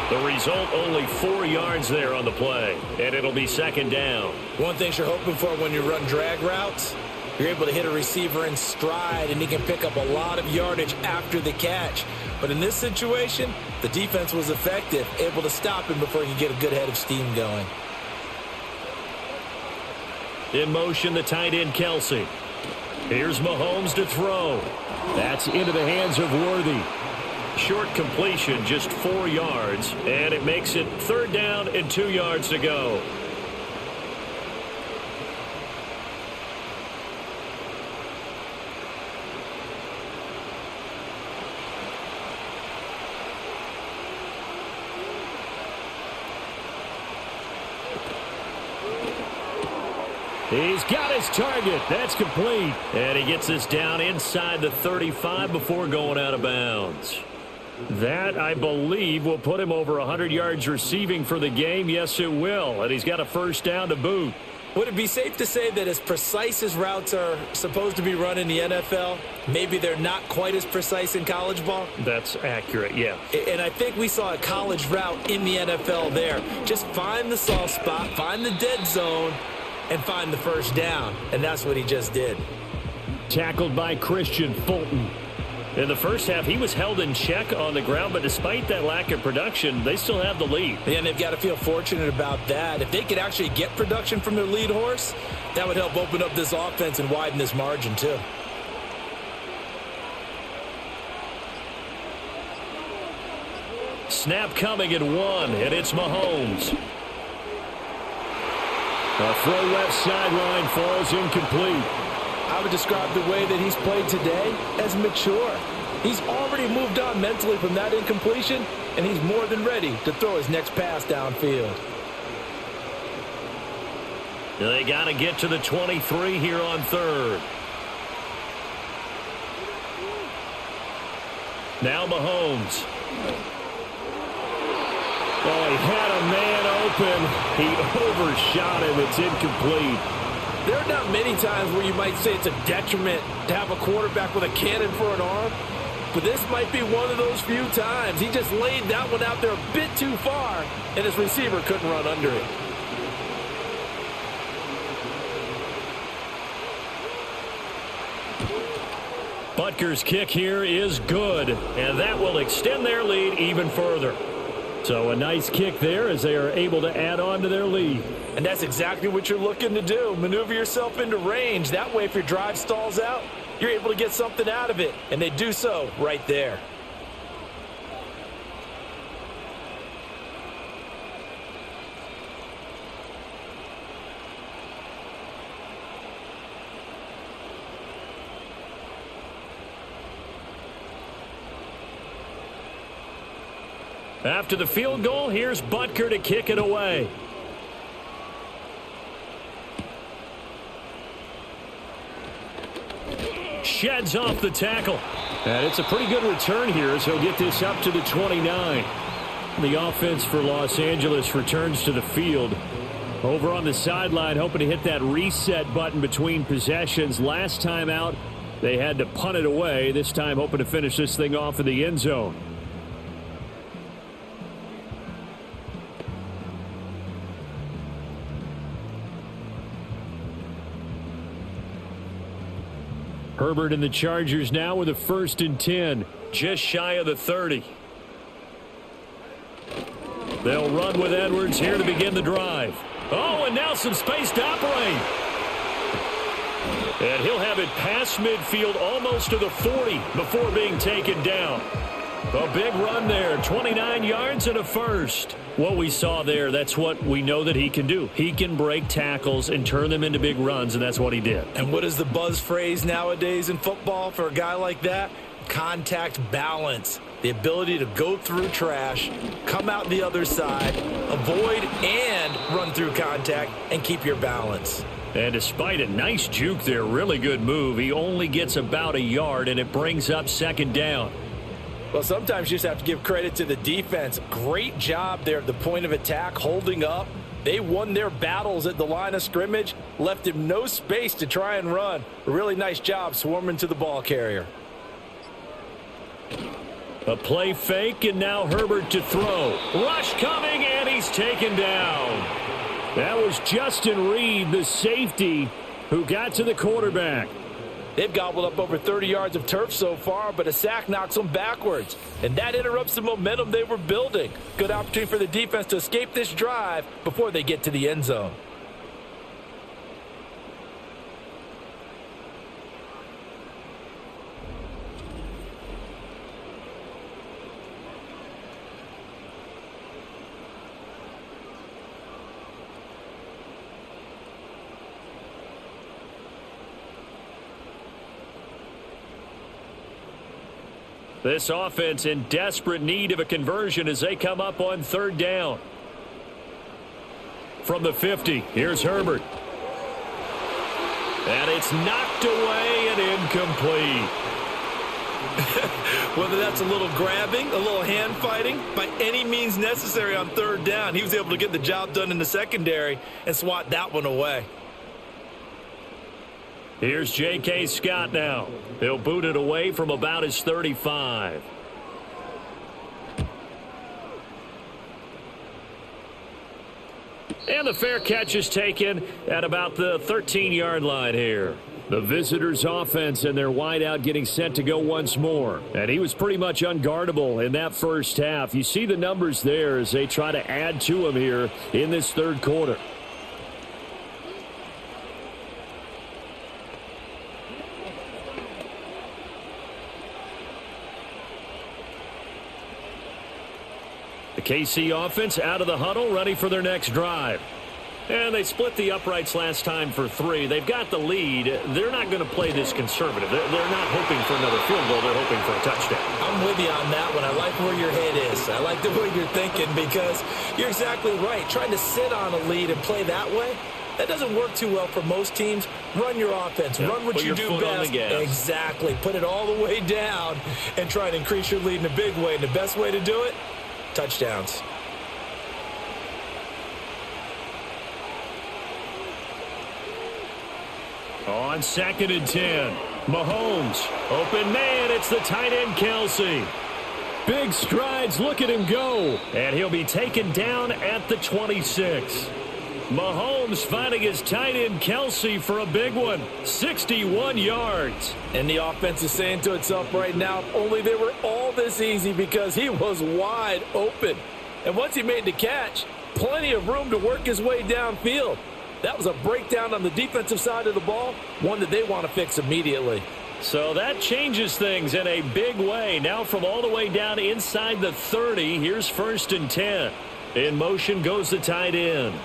The result, only 4 yards there on the play, and it'll be 2nd down. One thing you're hoping for when you run drag routes, you're able to hit a receiver in stride, and he can pick up a lot of yardage after the catch. But in this situation, the defense was effective, able to stop him before he could get a good head of steam going. In motion, the tight end, Kelsey. Here's Mahomes to throw. That's into the hands of Worthy. Short completion, just 4 yards, and it makes it 3rd down and 2 yards to go. He's got his target. That's complete. And he gets this down inside the 35 before going out of bounds. That, I believe, will put him over 100 yards receiving for the game. Yes, it will. And he's got a 1st down to boot. Would it be safe to say that as precise as routes are supposed to be run in the NFL, maybe they're not quite as precise in college ball? That's accurate, yeah. And I think we saw a college route in the NFL there. Just find the soft spot, find the dead zone, and find the first down, and that's what he just did. Tackled by Christian Fulton. In the first half, he was held in check on the ground, but despite that lack of production, they still have the lead. And they've got to feel fortunate about that. If they could actually get production from their lead horse, that would help open up this offense and widen this margin too. Snap coming at 1, and it's Mahomes. A throw left sideline falls incomplete. I would describe the way that he's played today as mature. He's already moved on mentally from that incompletion, and he's more than ready to throw his next pass downfield. They got to get to the 23 here on 3rd. Now Mahomes. Oh, he had a man open. He overshot him. It's incomplete. There are not many times where you might say it's a detriment to have a quarterback with a cannon for an arm, but this might be one of those few times. He just laid that one out there a bit too far, and his receiver couldn't run under it. Butker's kick here is good, and that will extend their lead even further. So a nice kick there as they are able to add on to their lead. And that's exactly what you're looking to do. Maneuver yourself into range. That way, if your drive stalls out, you're able to get something out of it. And they do so right there. After the field goal, here's Butker to kick it away. Sheds off the tackle. And it's a pretty good return here as he'll get this up to the 29. The offense for Los Angeles returns to the field. Over on the sideline, hoping to hit that reset button between possessions. Last time out, they had to punt it away. This time, hoping to finish this thing off in the end zone. Herbert and the Chargers now with a 1st and 10, just shy of the 30. They'll run with Edwards here to begin the drive. Oh, and now some space to operate. And he'll have it past midfield almost to the 40 before being taken down. A big run there, 29 yards and a first. What we saw there, that's what we know that he can do. He can break tackles and turn them into big runs, and that's what he did. And what is the buzz phrase nowadays in football for a guy like that? Contact balance. The ability to go through trash, come out the other side, avoid and run through contact, and keep your balance. And despite a nice juke there, really good move, he only gets about a yard, and it brings up 2nd down. Well, sometimes you just have to give credit to the defense. Great job there at the point of attack, holding up. They won their battles at the line of scrimmage, left him no space to try and run. A really nice job swarming to the ball carrier. A play fake, and now Herbert to throw. Rush coming, and he's taken down. That was Justin Reed, the safety, who got to the quarterback. They've gobbled up over 30 yards of turf so far, but a sack knocks them backwards. And that interrupts the momentum they were building. Good opportunity for the defense to escape this drive before they get to the end zone. This offense in desperate need of a conversion as they come up on 3rd down. From the 50, here's Herbert. And it's knocked away and incomplete. Whether that's a little grabbing, a little hand fighting, by any means necessary on 3rd down, he was able to get the job done in the secondary and swat that one away. Here's J.K. Scott now. He'll boot it away from about his 35. And the fair catch is taken at about the 13-yard line here. The visitors' offense and their wideout getting set to go once more. And he was pretty much unguardable in that first half. You see the numbers there as they try to add to him here in this third quarter. The KC offense out of the huddle, ready for their next drive. And they split the uprights last time for 3. They've got the lead. They're not going to play this conservative. They're not hoping for another field goal. They're hoping for a touchdown. I'm with you on that one. I like where your head is. I like the way you're thinking because you're exactly right. Trying to sit on a lead and play that way, that doesn't work too well for most teams. Run your offense. Yeah, run what you do best. Exactly. Put it all the way down and try to increase your lead in a big way. And the best way to do it, touchdowns. On 2nd and 10, Mahomes, open man, it's the tight end Kelsey. Big strides, look at him go. And he'll be taken down at the 26. Mahomes finding his tight end Kelsey for a big one, 61 yards. And the offense is saying to itself right now, if only they were all this easy because he was wide open. And once he made the catch, plenty of room to work his way downfield. That was a breakdown on the defensive side of the ball, one that they want to fix immediately. So that changes things in a big way. Now from all the way down inside the 30, here's 1st and 10. In motion goes the tight end.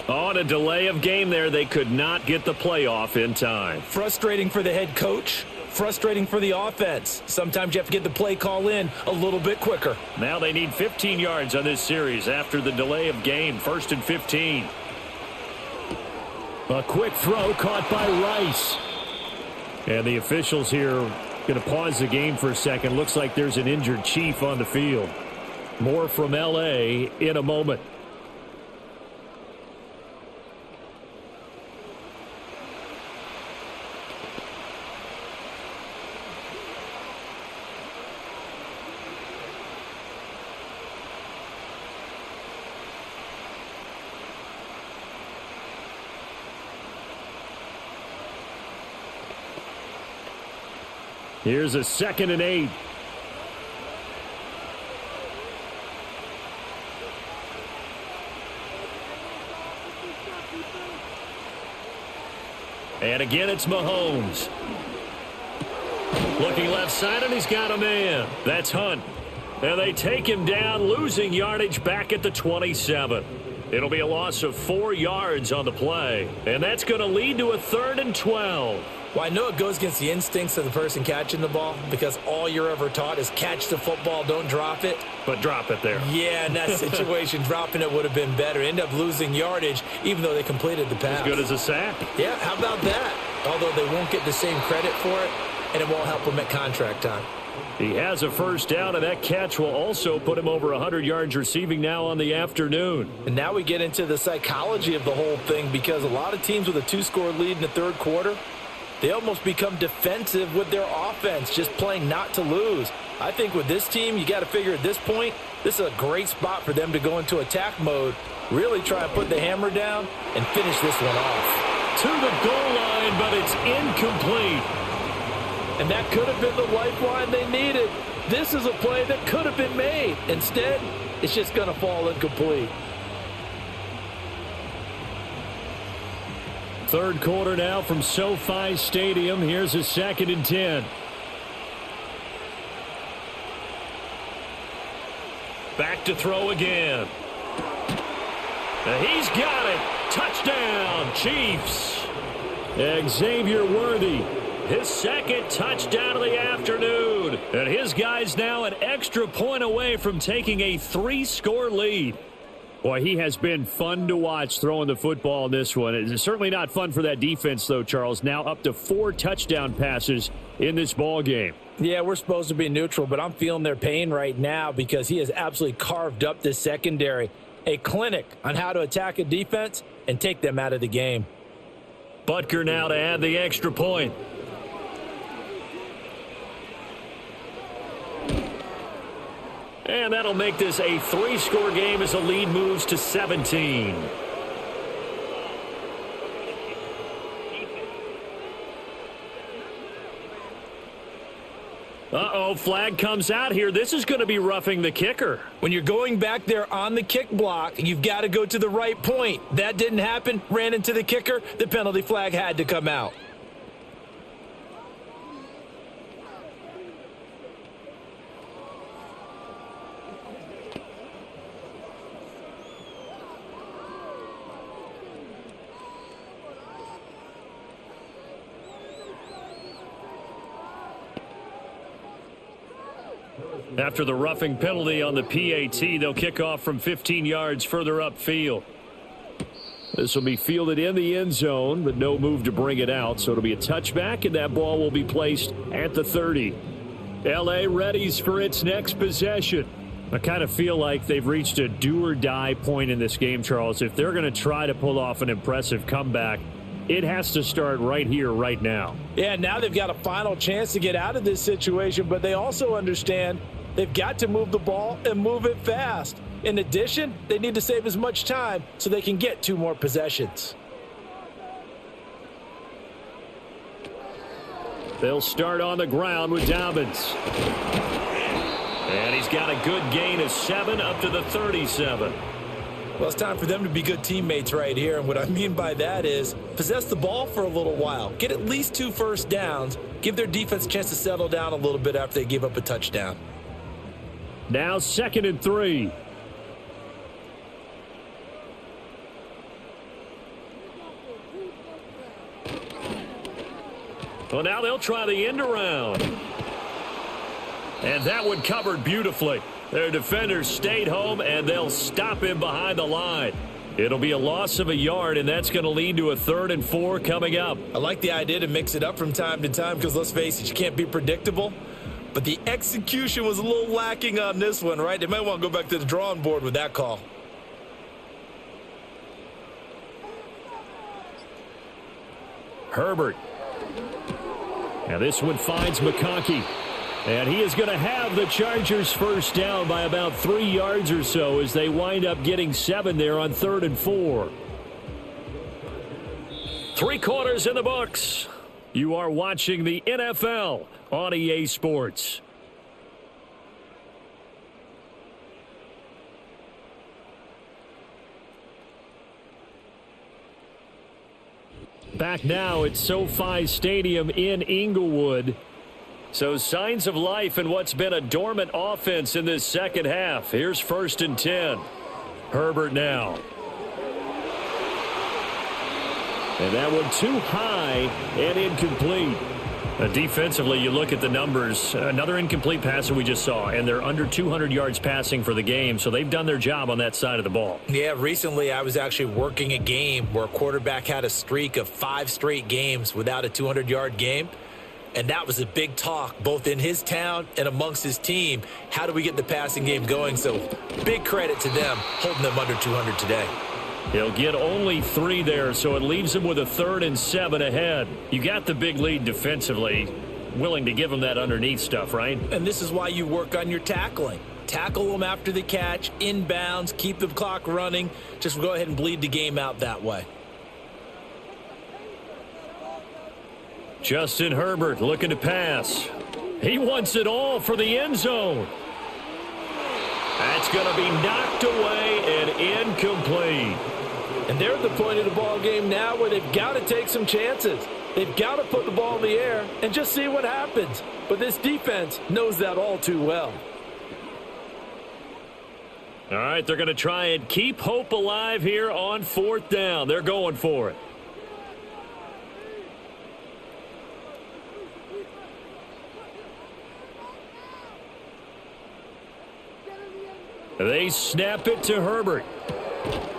On a delay of game there, they could not get the playoff in time. Frustrating for the head coach. Frustrating for the offense. Sometimes you have to get the play call in a little bit quicker. Now they need 15 yards on this series after the delay of game. 1st and 15. A quick throw caught by Rice. And the officials here going to pause the game for a second. Looks like there's an injured Chief on the field. More from L.A. in a moment. Here's a 2nd and 8. And again, it's Mahomes. Looking left side, and he's got a man. That's Hunt. And they take him down, losing yardage back at the 27. It'll be a loss of 4 yards on the play. And that's going to lead to a 3rd and 12. Well, I know it goes against the instincts of the person catching the ball because all you're ever taught is catch the football, don't drop it. But drop it there. Yeah, in that situation, dropping it would have been better. End up losing yardage, even though they completed the pass. As good as a sack. Yeah, how about that? Although they won't get the same credit for it, and it won't help them at contract time. He has a first down, and that catch will also put him over 100 yards receiving now on the afternoon. And now we get into the psychology of the whole thing because a lot of teams with a 2-score lead in the third quarter, they almost become defensive with their offense, just playing not to lose. I think with this team, you got to figure at this point, this is a great spot for them to go into attack mode, really try to put the hammer down and finish this one off. To the goal line, but it's incomplete. And that could have been the lifeline they needed. This is a play that could have been made. Instead, it's just going to fall incomplete. Third quarter now from SoFi Stadium. Here's a 2nd and 10. Back to throw again. And he's got it. Touchdown, Chiefs. Xavier Worthy. His 2nd touchdown of the afternoon. And his guys now an extra point away from taking a 3-score lead. Boy, he has been fun to watch throwing the football in this one. It's certainly not fun for that defense, though, Charles. Now up to 4 touchdown passes in this ball game. Yeah, we're supposed to be neutral, but I'm feeling their pain right now because he has absolutely carved up this secondary. A clinic on how to attack a defense and take them out of the game. Butker now to add the extra point. And that'll make this a 3-score game as the lead moves to 17. Uh-oh, flag comes out here. This is going to be roughing the kicker. When you're going back there on the kick block, you've got to go to the right point. That didn't happen. Ran into the kicker. The penalty flag had to come out. After the roughing penalty on the PAT, they'll kick off from 15 yards further upfield. This will be fielded in the end zone, but no move to bring it out. So it'll be a touchback, and that ball will be placed at the 30. L.A. readies for its next possession. I kind of feel like they've reached a do-or-die point in this game, Charles. If they're going to try to pull off an impressive comeback, it has to start right here, right now. Yeah, now they've got a final chance to get out of this situation, but they also understand they've got to move the ball and move it fast. In addition, they need to save as much time so they can get 2 more possessions. They'll start on the ground with Dobbins. And he's got a good gain of 7 up to the 37. Well, it's time for them to be good teammates right here. And what I mean by that is possess the ball for a little while. Get at least 2 first downs. Give their defense a chance to settle down a little bit after they give up a touchdown. Now 2nd and 3. Well, now they'll try the end around. And that one covered beautifully. Their defenders stayed home, and they'll stop him behind the line. It'll be a loss of a yard, and that's going to lead to a 3rd and 4 coming up. I like the idea to mix it up from time to time because, let's face it, you can't be predictable. But the execution was a little lacking on this one, right? They might want to go back to the drawing board with that call. Herbert. Now this one finds McConkey. And he is going to have the Chargers first down by about 3 yards or so as they wind up getting 7 there on 3rd and 4. 3 quarters in the books. You are watching the NFL on EA Sports. Back now at SoFi Stadium in Inglewood. So signs of life in what's been a dormant offense in this second half. Here's 1st and 10. Herbert now. And that one too high and incomplete. Defensively, you look at the numbers. Another incomplete pass that we just saw, and they're under 200 yards passing for the game, so they've done their job on that side of the ball. Yeah, recently I was actually working a game where a quarterback had a streak of 5 straight games without a 200-yard game, and that was a big talk both in his town and amongst his team. How do we get the passing game going? So big credit to them holding them under 200 today. He'll get only 3 there, so it leaves him with a 3rd and 7 ahead. You got the big lead defensively, willing to give him that underneath stuff, right? And this is why you work on your tackling. Tackle them after the catch, inbounds, keep the clock running. Just go ahead and bleed the game out that way. Justin Herbert looking to pass. He wants it all for the end zone. That's going to be knocked away and incomplete. And they're at the point of the ball game now where they've got to take some chances. They've got to put the ball in the air and just see what happens. But this defense knows that all too well. All right, they're going to try and keep hope alive here on 4th down. They're going for it. They snap it to Herbert.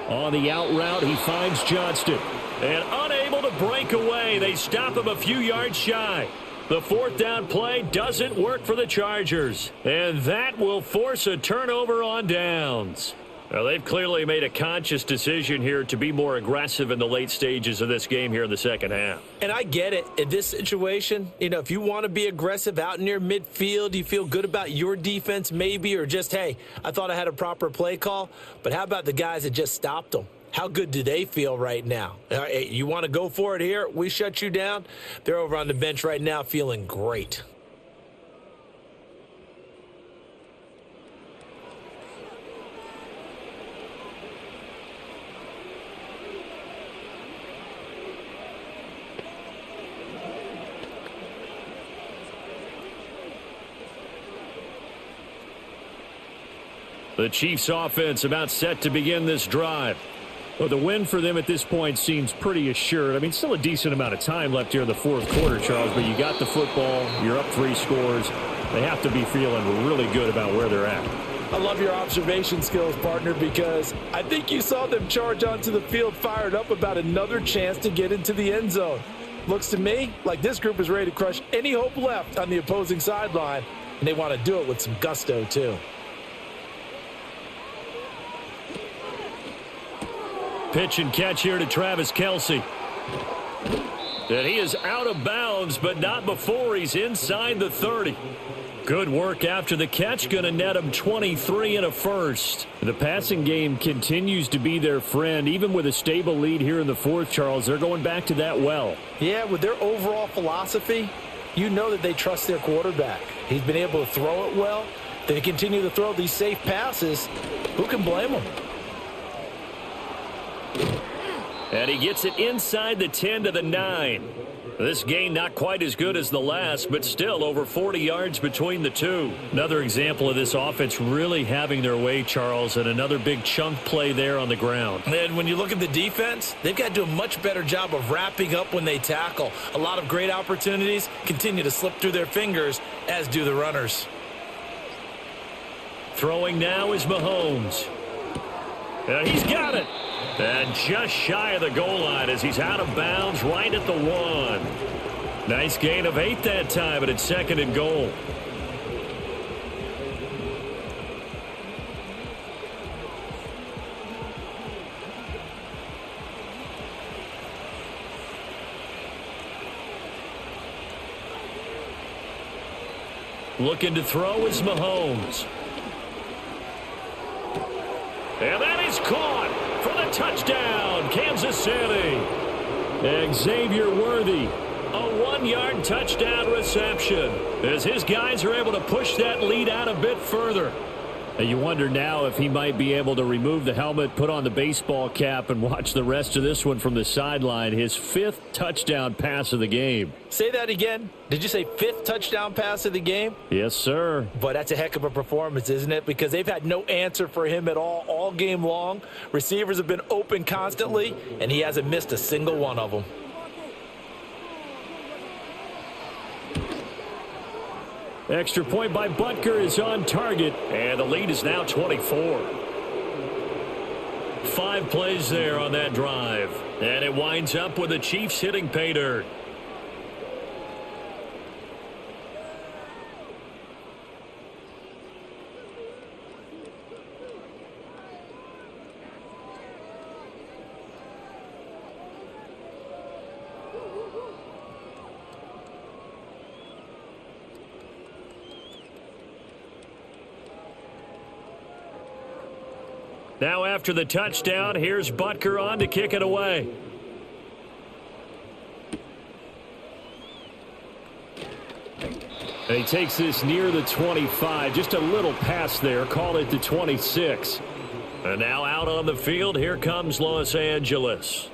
On the out route, he finds Johnston. And unable to break away, they stop him a few yards shy. The 4th down play doesn't work for the Chargers. And that will force a turnover on downs. Well, they've clearly made a conscious decision here to be more aggressive in the late stages of this game here in the second half. And I get it. In this situation, if you want to be aggressive out near midfield, you feel good about your defense maybe, or just, hey, I thought I had a proper play call. But how about the guys that just stopped them? How good do they feel right now? You want to go for it here? We shut you down. They're over on the bench right now feeling great. The Chiefs offense about set to begin this drive. Well, the win for them at this point seems pretty assured. I mean, still a decent amount of time left here in the fourth quarter, Charles, but you got the football, you're up 3 scores. They have to be feeling really good about where they're at. I love your observation skills, partner, because I think you saw them charge onto the field fired up about another chance to get into the end zone. Looks to me like this group is ready to crush any hope left on the opposing sideline, and they want to do it with some gusto, too. Pitch and catch here to Travis Kelce. And he is out of bounds, but not before he's inside the 30. Good work after the catch, going to net him 23 and a first. The passing game continues to be their friend. Even with a stable lead here in the fourth, Charles, they're going back to that well. Yeah, with their overall philosophy, you know that they trust their quarterback. He's been able to throw it well. They continue to throw these safe passes. Who can blame them? And he gets it inside the 10 to the 9. This gain not quite as good as the last, but still over 40 yards between the two. Another example of this offense really having their way, Charles, and another big chunk play there on the ground. And when you look at the defense, they've got to do a much better job of wrapping up when they tackle. A lot of great opportunities continue to slip through their fingers, as do the runners. Throwing now is Mahomes. And he's got it. And just shy of the goal line as he's out of bounds right at the 1. Nice gain of 8 that time, but it's 2nd and goal. Looking to throw is Mahomes. And that is caught for the touchdown, Kansas City. And Xavier Worthy, a 1-yard touchdown reception, as his guys are able to push that lead out a bit further. And you wonder now if he might be able to remove the helmet, put on the baseball cap, and watch the rest of this one from the sideline. His 5th touchdown pass of the game. Say that again. Did you say 5th touchdown pass of the game? Yes, sir. But that's a heck of a performance, isn't it? Because they've had no answer for him at all game long. Receivers have been open constantly, and he hasn't missed a single one of them. Extra point by Butker is on target, and the lead is now 24. 5 plays there on that drive, and it winds up with the Chiefs hitting pay dirt. Now after the touchdown, here's Butker on to kick it away. And he takes this near the 25. Just a little pass there. Call it the 26. And now out on the field, here comes Los Angeles.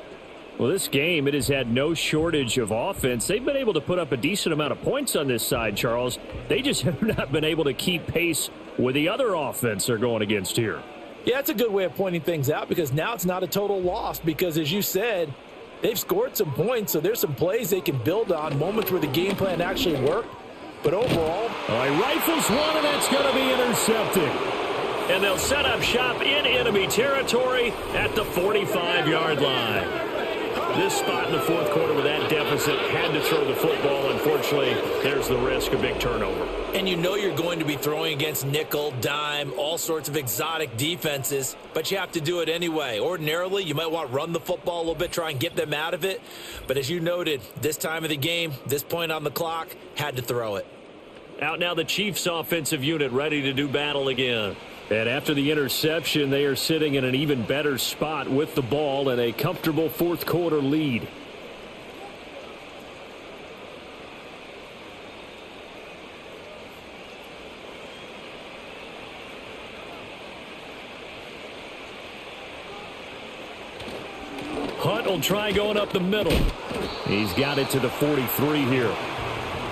Well, this game, it has had no shortage of offense. They've been able to put up a decent amount of points on this side, Charles. They just have not been able to keep pace with the other offense they're going against here. Yeah, it's a good way of pointing things out because now it's not a total loss because, as you said, they've scored some points, so there's some plays they can build on, moments where the game plan actually worked. But overall, all right, rifles one, and that's going to be intercepted. And they'll set up shop in enemy territory at the 45-yard line. This spot in the fourth quarter with that deficit, had to throw the football. Unfortunately, there's the risk of big turnover. And you know you're going to be throwing against nickel, dime, all sorts of exotic defenses, but you have to do it anyway. Ordinarily, you might want to run the football a little bit, try and get them out of it. But as you noted, this time of the game, this point on the clock, had to throw it. Out now the Chiefs offensive unit ready to do battle again. And after the interception, they are sitting in an even better spot with the ball and a comfortable fourth quarter lead. Hunt will try going up the middle. He's got it to the 43 here.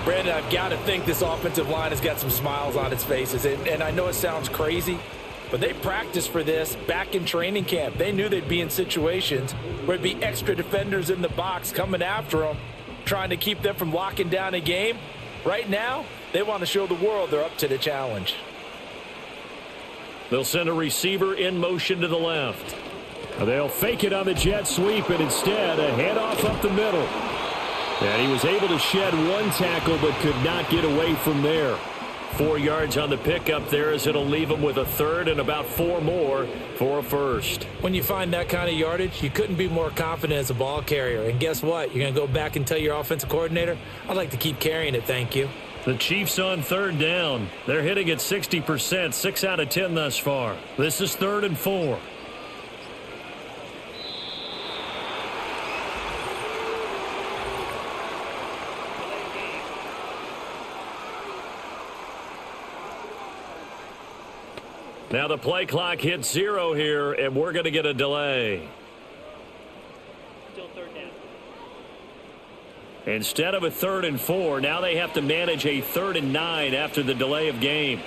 Brandon, I've got to think this offensive line has got some smiles on its faces. And I know it sounds crazy, but they practiced for this back in training camp. They knew they'd be in situations where there'd be extra defenders in the box coming after them, trying to keep them from locking down a game. Right now, they want to show the world they're up to the challenge. They'll send a receiver in motion to the left. They'll fake it on the jet sweep, and instead a handoff up the middle. And he was able to shed one tackle but could not get away from there. 4 yards on the pickup there as it'll leave him with a third and about 4 more for a first. When you find that kind of yardage, you couldn't be more confident as a ball carrier. And guess what? You're going to go back and tell your offensive coordinator, I'd like to keep carrying it, thank you. The Chiefs on third down. They're hitting at 60%, 6 out of 10 thus far. This is 3rd and 4. Now the play clock hits 0 here, and we're going to get a delay. Still 3rd down. Instead of a 3rd and 4, now they have to manage a 3rd and 9 after the delay of game.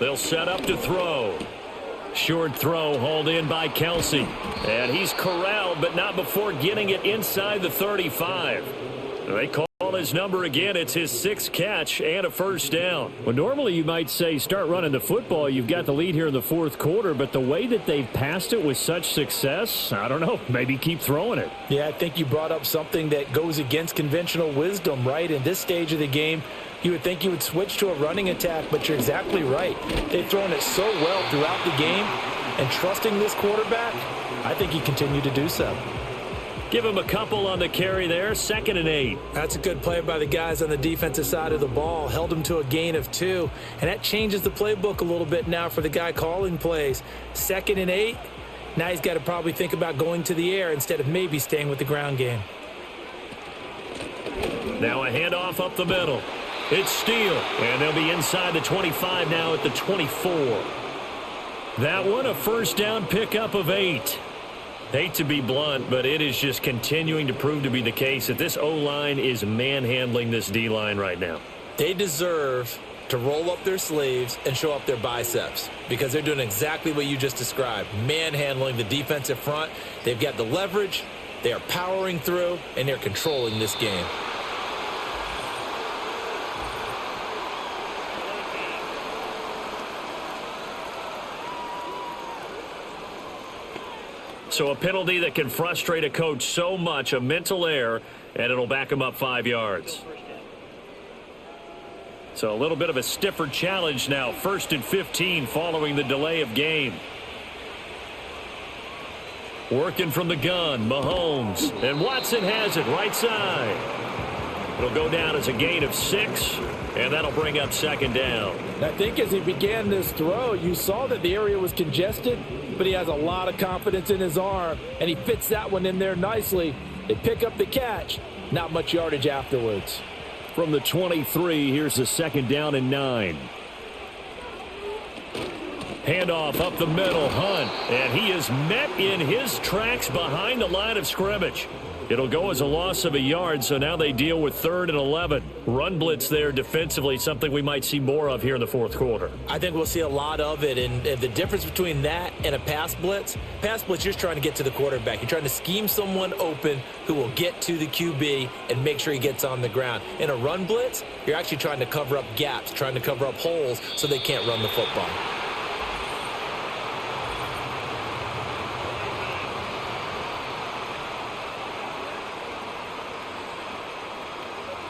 They'll set up to throw. Short throw hauled in by Kelsey. And he's corralled, but not before getting it inside the 35. They call his number again. It's his 6th catch and a first down. Well, normally you might say start running the football. You've got the lead here in the fourth quarter, but the way that they've passed it with such success, I don't know, maybe keep throwing it. Yeah, I think you brought up something that goes against conventional wisdom, right? In this stage of the game, you would think you would switch to a running attack, but you're exactly right. They've thrown it so well throughout the game, and trusting this quarterback, I think he continued to do so. Give him a couple on the carry there. 2nd and 8. That's a good play by the guys on the defensive side of the ball. Held him to a gain of 2. And that changes the playbook a little bit now for the guy calling plays. 2nd and 8. Now he's got to probably think about going to the air instead of maybe staying with the ground game. Now a handoff up the middle. It's Steele. And they'll be inside the 25 now at the 24. That one a first down pickup of 8. Hate to be blunt, but it is just continuing to prove to be the case that this O-line is manhandling this D-line right now. They deserve to roll up their sleeves and show up their biceps because they're doing exactly what you just described, manhandling the defensive front. They've got the leverage, they are powering through, and they're controlling this game. So a penalty that can frustrate a coach so much, a mental error, and it'll back him up 5 yards. So a little bit of a stiffer challenge now. 1st and 15 following the delay of game. Working from the gun, Mahomes. And Watson has it right side. It'll go down as a gain of 6, and that'll bring up 2nd down. I think as he began this throw, you saw that the area was congested, but he has a lot of confidence in his arm, and he fits that one in there nicely. They pick up the catch. Not much yardage afterwards. From the 23, here's the 2nd down and 9. Handoff up the middle, Hunt, and he is met in his tracks behind the line of scrimmage. It'll go as a loss of a yard, so now they deal with 3rd and 11. Run blitz there defensively, something we might see more of here in the fourth quarter. I think we'll see a lot of it, and the difference between that and a pass blitz, you're just trying to get to the quarterback. You're trying to scheme someone open who will get to the QB and make sure he gets on the ground. In a run blitz, you're actually trying to cover up gaps, trying to cover up holes so they can't run the football.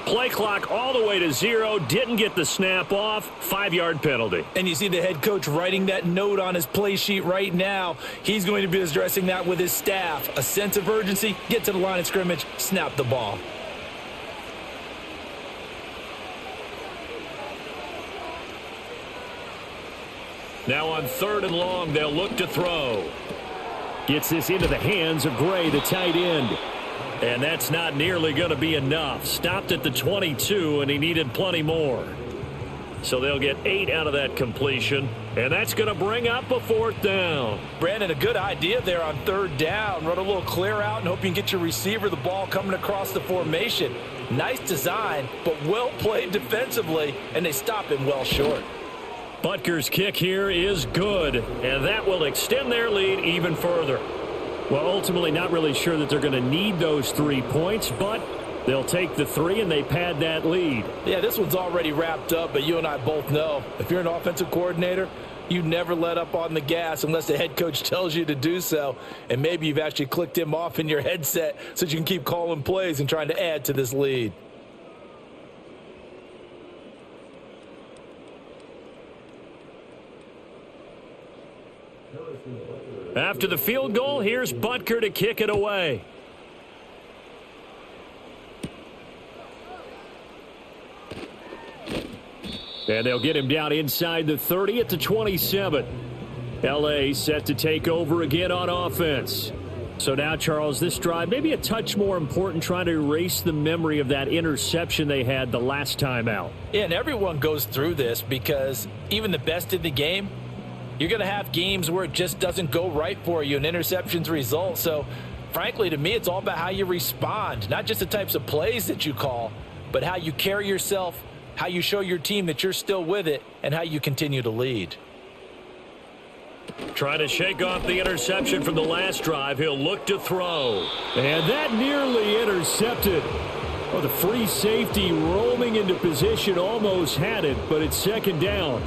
Play clock all the way to 0. Didn't get the snap off. 5-yard penalty. And you see the head coach writing that note on his play sheet right now. He's going to be addressing that with his staff. A sense of urgency, get to the line of scrimmage, snap the ball. Now on 3rd and long, they'll look to throw. Gets this into the hands of Gray, the tight end. And that's not nearly going to be enough. Stopped at the 22, and he needed plenty more. So they'll get 8 out of that completion, and that's going to bring up a 4th down. Brandon, a good idea there on 3rd down. Run a little clear out and hope you can get your receiver the ball coming across the formation. Nice design, but well played defensively, and they stop him well short. Butker's kick here is good, and that will extend their lead even further. Well, ultimately not really sure that they're going to need those 3 points, but they'll take the 3 and they pad that lead. Yeah, this one's already wrapped up, but you and I both know if you're an offensive coordinator, you never let up on the gas unless the head coach tells you to do so. And maybe you've actually clicked him off in your headset so that you can keep calling plays and trying to add to this lead. After the field goal, here's Butker to kick it away. And they'll get him down inside the 30 at the 27. L.A. set to take over again on offense. So now, Charles, this drive maybe a touch more important, trying to erase the memory of that interception they had the last time out. Yeah, and everyone goes through this because even the best in the game, you're going to have games where it just doesn't go right for you and interceptions result. So, frankly, to me, it's all about how you respond, not just the types of plays that you call, but how you carry yourself, how you show your team that you're still with it, and how you continue to lead. Trying to shake off the interception from the last drive. He'll look to throw. And that nearly intercepted. Well, the free safety roaming into position almost had it, but it's 2nd down.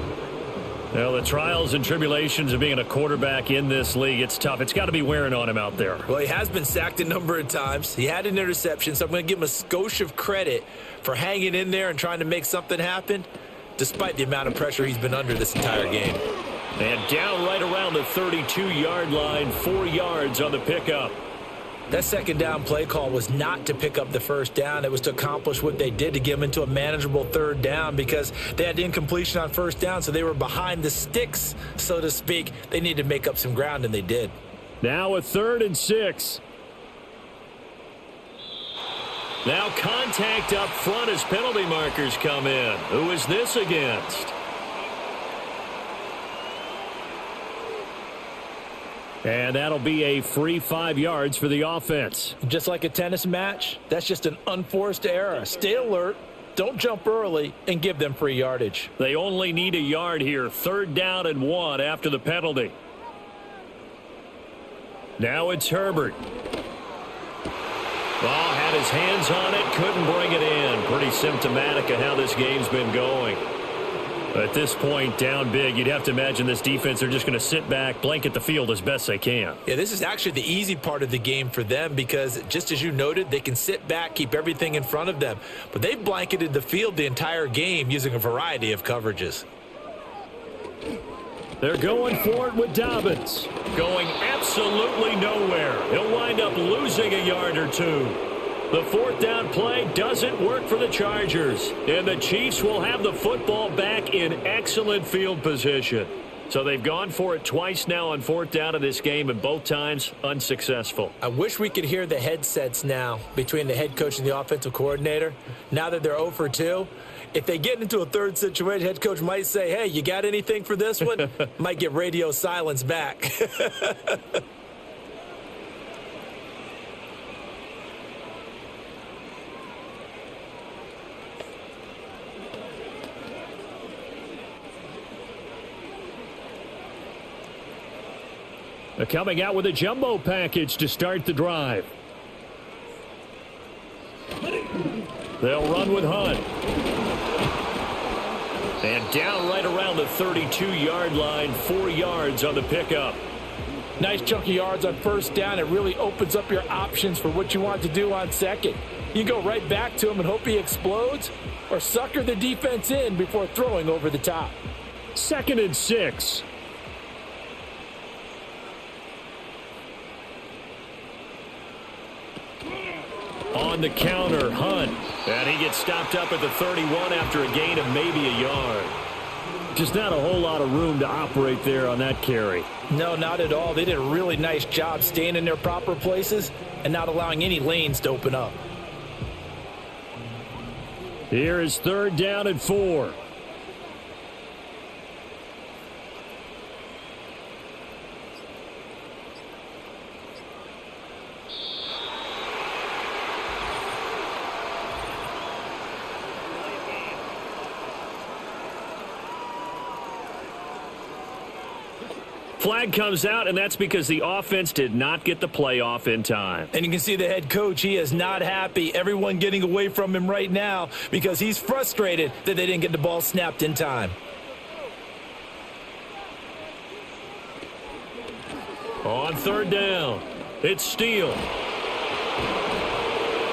Well, the trials and tribulations of being a quarterback in this league, it's tough. It's got to be wearing on him out there. Well, he has been sacked a number of times. He had an interception, so I'm going to give him a skosh of credit for hanging in there and trying to make something happen, despite the amount of pressure he's been under this entire game. And down right around the 32-yard line, 4 yards on the pickup. That 2nd down play call was not to pick up the 1st down. It was to accomplish what they did, to get them into a manageable 3rd down, because they had incompletion on 1st down, so they were behind the sticks, so to speak. They needed to make up some ground, and they did. Now a 3rd and 6. Now contact up front as penalty markers come in. Who is this against? And that'll be a free 5 yards for the offense. Just like a tennis match, that's just an unforced error. Stay alert, don't jump early, and give them free yardage. They only need a yard here. 3rd down and 1 after the penalty. Now it's Herbert. Well, had his hands on it, couldn't bring it in. Pretty symptomatic of how this game's been going. At this point, down big, you'd have to imagine this defense are just going to sit back, blanket the field as best they can. Yeah, this is actually the easy part of the game for them because, just as you noted, they can sit back, keep everything in front of them. But they've blanketed the field the entire game using a variety of coverages. They're going for it with Dobbins. Going absolutely nowhere. He'll wind up losing a yard or 2. The 4th down play doesn't work for the Chargers. And the Chiefs will have the football back in excellent field position. So they've gone for it twice now on 4th down in this game, and both times unsuccessful. I wish we could hear the headsets now between the head coach and the offensive coordinator. Now that they're 0 for 2, if they get into a 3rd situation, head coach might say, hey, you got anything for this one? Might get radio silence back. Coming out with a jumbo package to start the drive. They'll run with Hunt. And down right around the 32-yard line, 4 yards on the pickup. Nice chunk of yards on 1st down. It really opens up your options for what you want to do on 2nd. You go right back to him and hope he explodes, or sucker the defense in before throwing over the top. 2nd and 6. On the counter, Hunt. And he gets stopped up at the 31 after a gain of maybe a yard. Just not a whole lot of room to operate there on that carry. No, not at all. They did a really nice job staying in their proper places and not allowing any lanes to open up. Here is 3rd down and 4. Flag comes out, and that's because the offense did not get the play off in time. And you can see the head coach, he is not happy. Everyone getting away from him right now because he's frustrated that they didn't get the ball snapped in time. On 3rd down, it's Steele.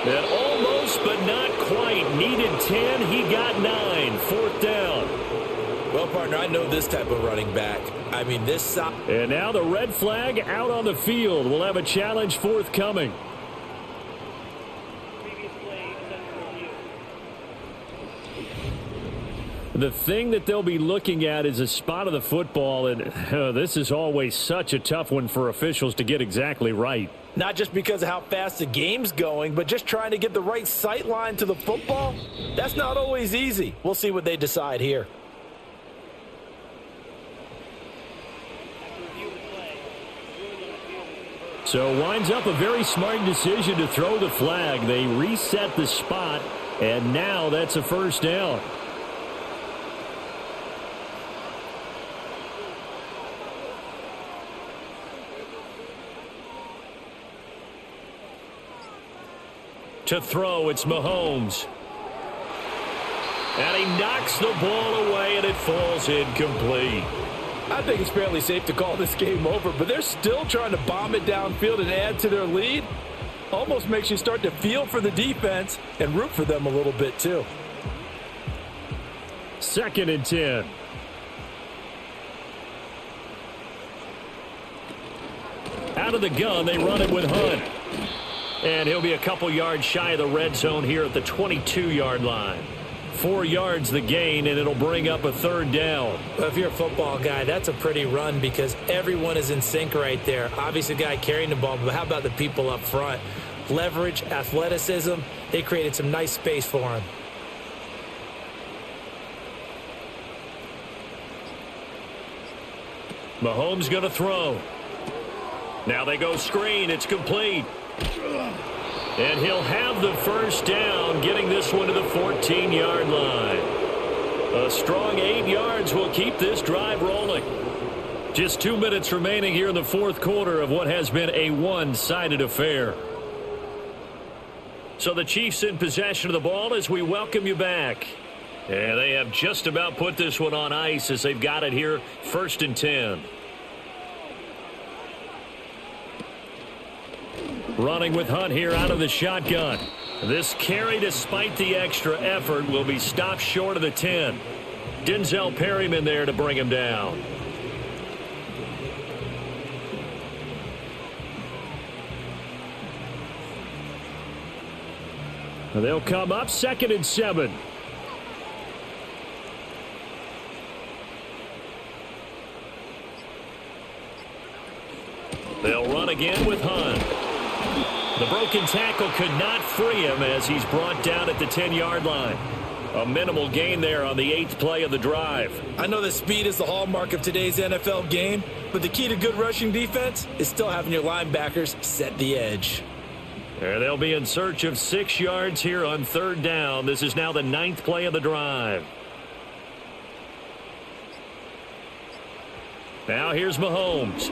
And almost, but not quite. Needed 10, he got 9. 4th down. Well, partner, I know this type of running back. I mean, this side. And now the red flag out on the field. We'll have a challenge forthcoming. Previous play is under review. The thing that they'll be looking at is a spot of the football, and this is always such a tough one for officials to get exactly right. Not just because of how fast the game's going, but just trying to get the right sight line to the football. That's not always easy. We'll see what they decide here. So winds up a very smart decision to throw the flag. They reset the spot, and now that's a 1st down. To throw, it's Mahomes. And he knocks the ball away, and it falls incomplete. I think it's fairly safe to call this game over, but they're still trying to bomb it downfield and add to their lead. Almost makes you start to feel for the defense and root for them a little bit too. 2nd and 10. Out of the gun, they run it with Hunt. And he'll be a couple yards shy of the red zone here at the 22-yard line. 4 yards the gain, and it'll bring up a 3rd down. Well, if you're a football guy, that's a pretty run because everyone is in sync right there. Obviously, the guy carrying the ball, but how about the people up front? Leverage, athleticism, they created some nice space for him. Mahomes going to throw. Now they go screen. It's complete. And he'll have the 1st down, getting this one to the 14-yard line. A strong 8 yards will keep this drive rolling. Just 2 minutes remaining here in the 4th quarter of what has been a one-sided affair. So the Chiefs in possession of the ball as we welcome you back. And they have just about put this one on ice as they've got it here, 1st and 10. Running with Hunt here out of the shotgun. This carry, despite the extra effort, will be stopped short of the 10. Denzel Perryman there to bring him down. They'll come up 2nd and 7. They'll run again with Hunt. The broken tackle could not free him as he's brought down at the 10-yard line. A minimal gain there on the 8th play of the drive. I know that speed is the hallmark of today's NFL game, but the key to good rushing defense is still having your linebackers set the edge. And they'll be in search of 6 yards here on 3rd down. This is now the 9th play of the drive. Now here's Mahomes.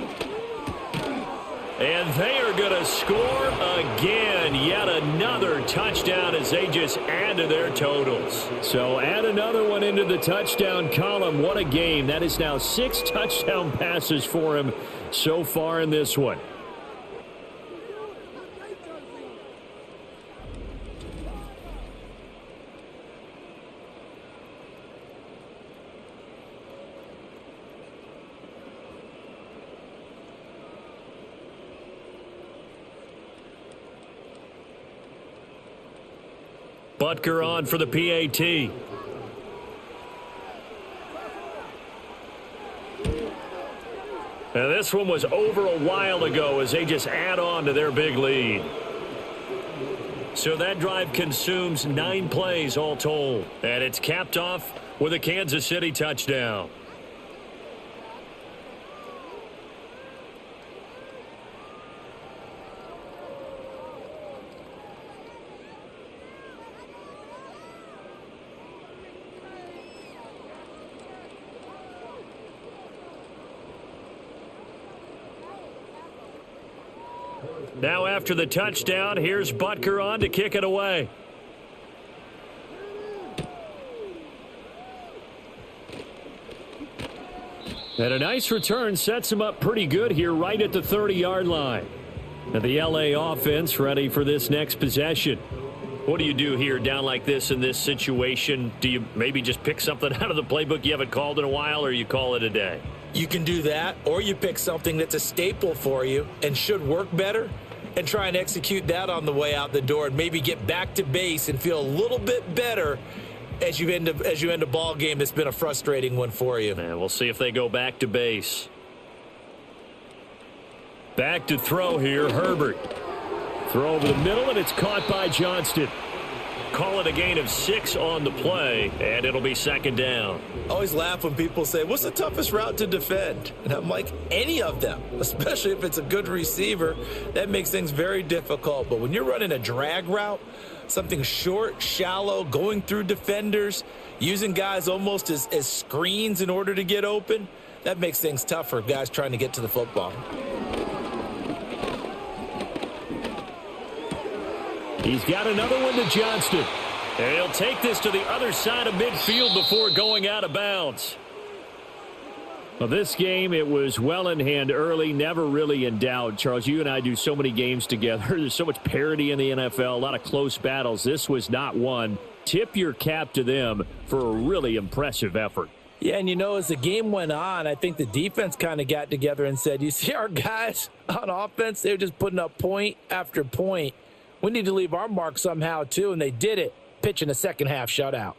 And they are going to score again. Yet another touchdown as they just add to their totals. So add another one into the touchdown column. What a game. That is now 6 touchdown passes for him so far in this one. Butker on for the PAT. And this one was over a while ago as they just add on to their big lead. So that drive consumes 9 plays all told. And it's capped off with a Kansas City touchdown. Now after the touchdown, here's Butker on to kick it away. And a nice return sets him up pretty good here right at the 30-yard line. And the LA offense ready for this next possession. What do you do here down like this in this situation? Do you maybe just pick something out of the playbook you haven't called in a while, or you call it a day? You can do that, or you pick something that's a staple for you and should work better and try and execute that on the way out the door and maybe get back to base and feel a little bit better as you end a ball game that's been a frustrating one for you. And we'll see if they go back to base. Back to throw here, Herbert. Throw over the middle, and it's caught by Johnston. Call it a gain of 6 on the play, and it'll be second down. I always laugh when people say, what's the toughest route to defend? And I'm like, any of them, especially if it's a good receiver. That makes things very difficult. But when you're running a drag route, something short, shallow, going through defenders, using guys almost as screens in order to get open, that makes things tough for guys trying to get to the football. He's got another one to Johnston. And he'll take this to the other side of midfield before going out of bounds. Well, this game, it was well in hand early, never really in doubt. Charles, you and I do so many games together. There's so much parity in the NFL, a lot of close battles. This was not one. Tip your cap to them for a really impressive effort. Yeah, and as the game went on, I think the defense kind of got together and said, you see our guys on offense, they're just putting up point after point. We need to leave our mark somehow, too, and they did it, pitching a second-half shutout.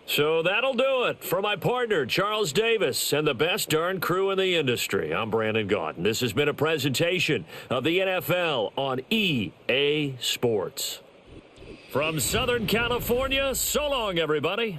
So that'll do it. For my partner, Charles Davis, and the best darn crew in the industry, I'm Brandon Gaudin. This has been a presentation of the NFL on EA Sports. From Southern California, so long, everybody.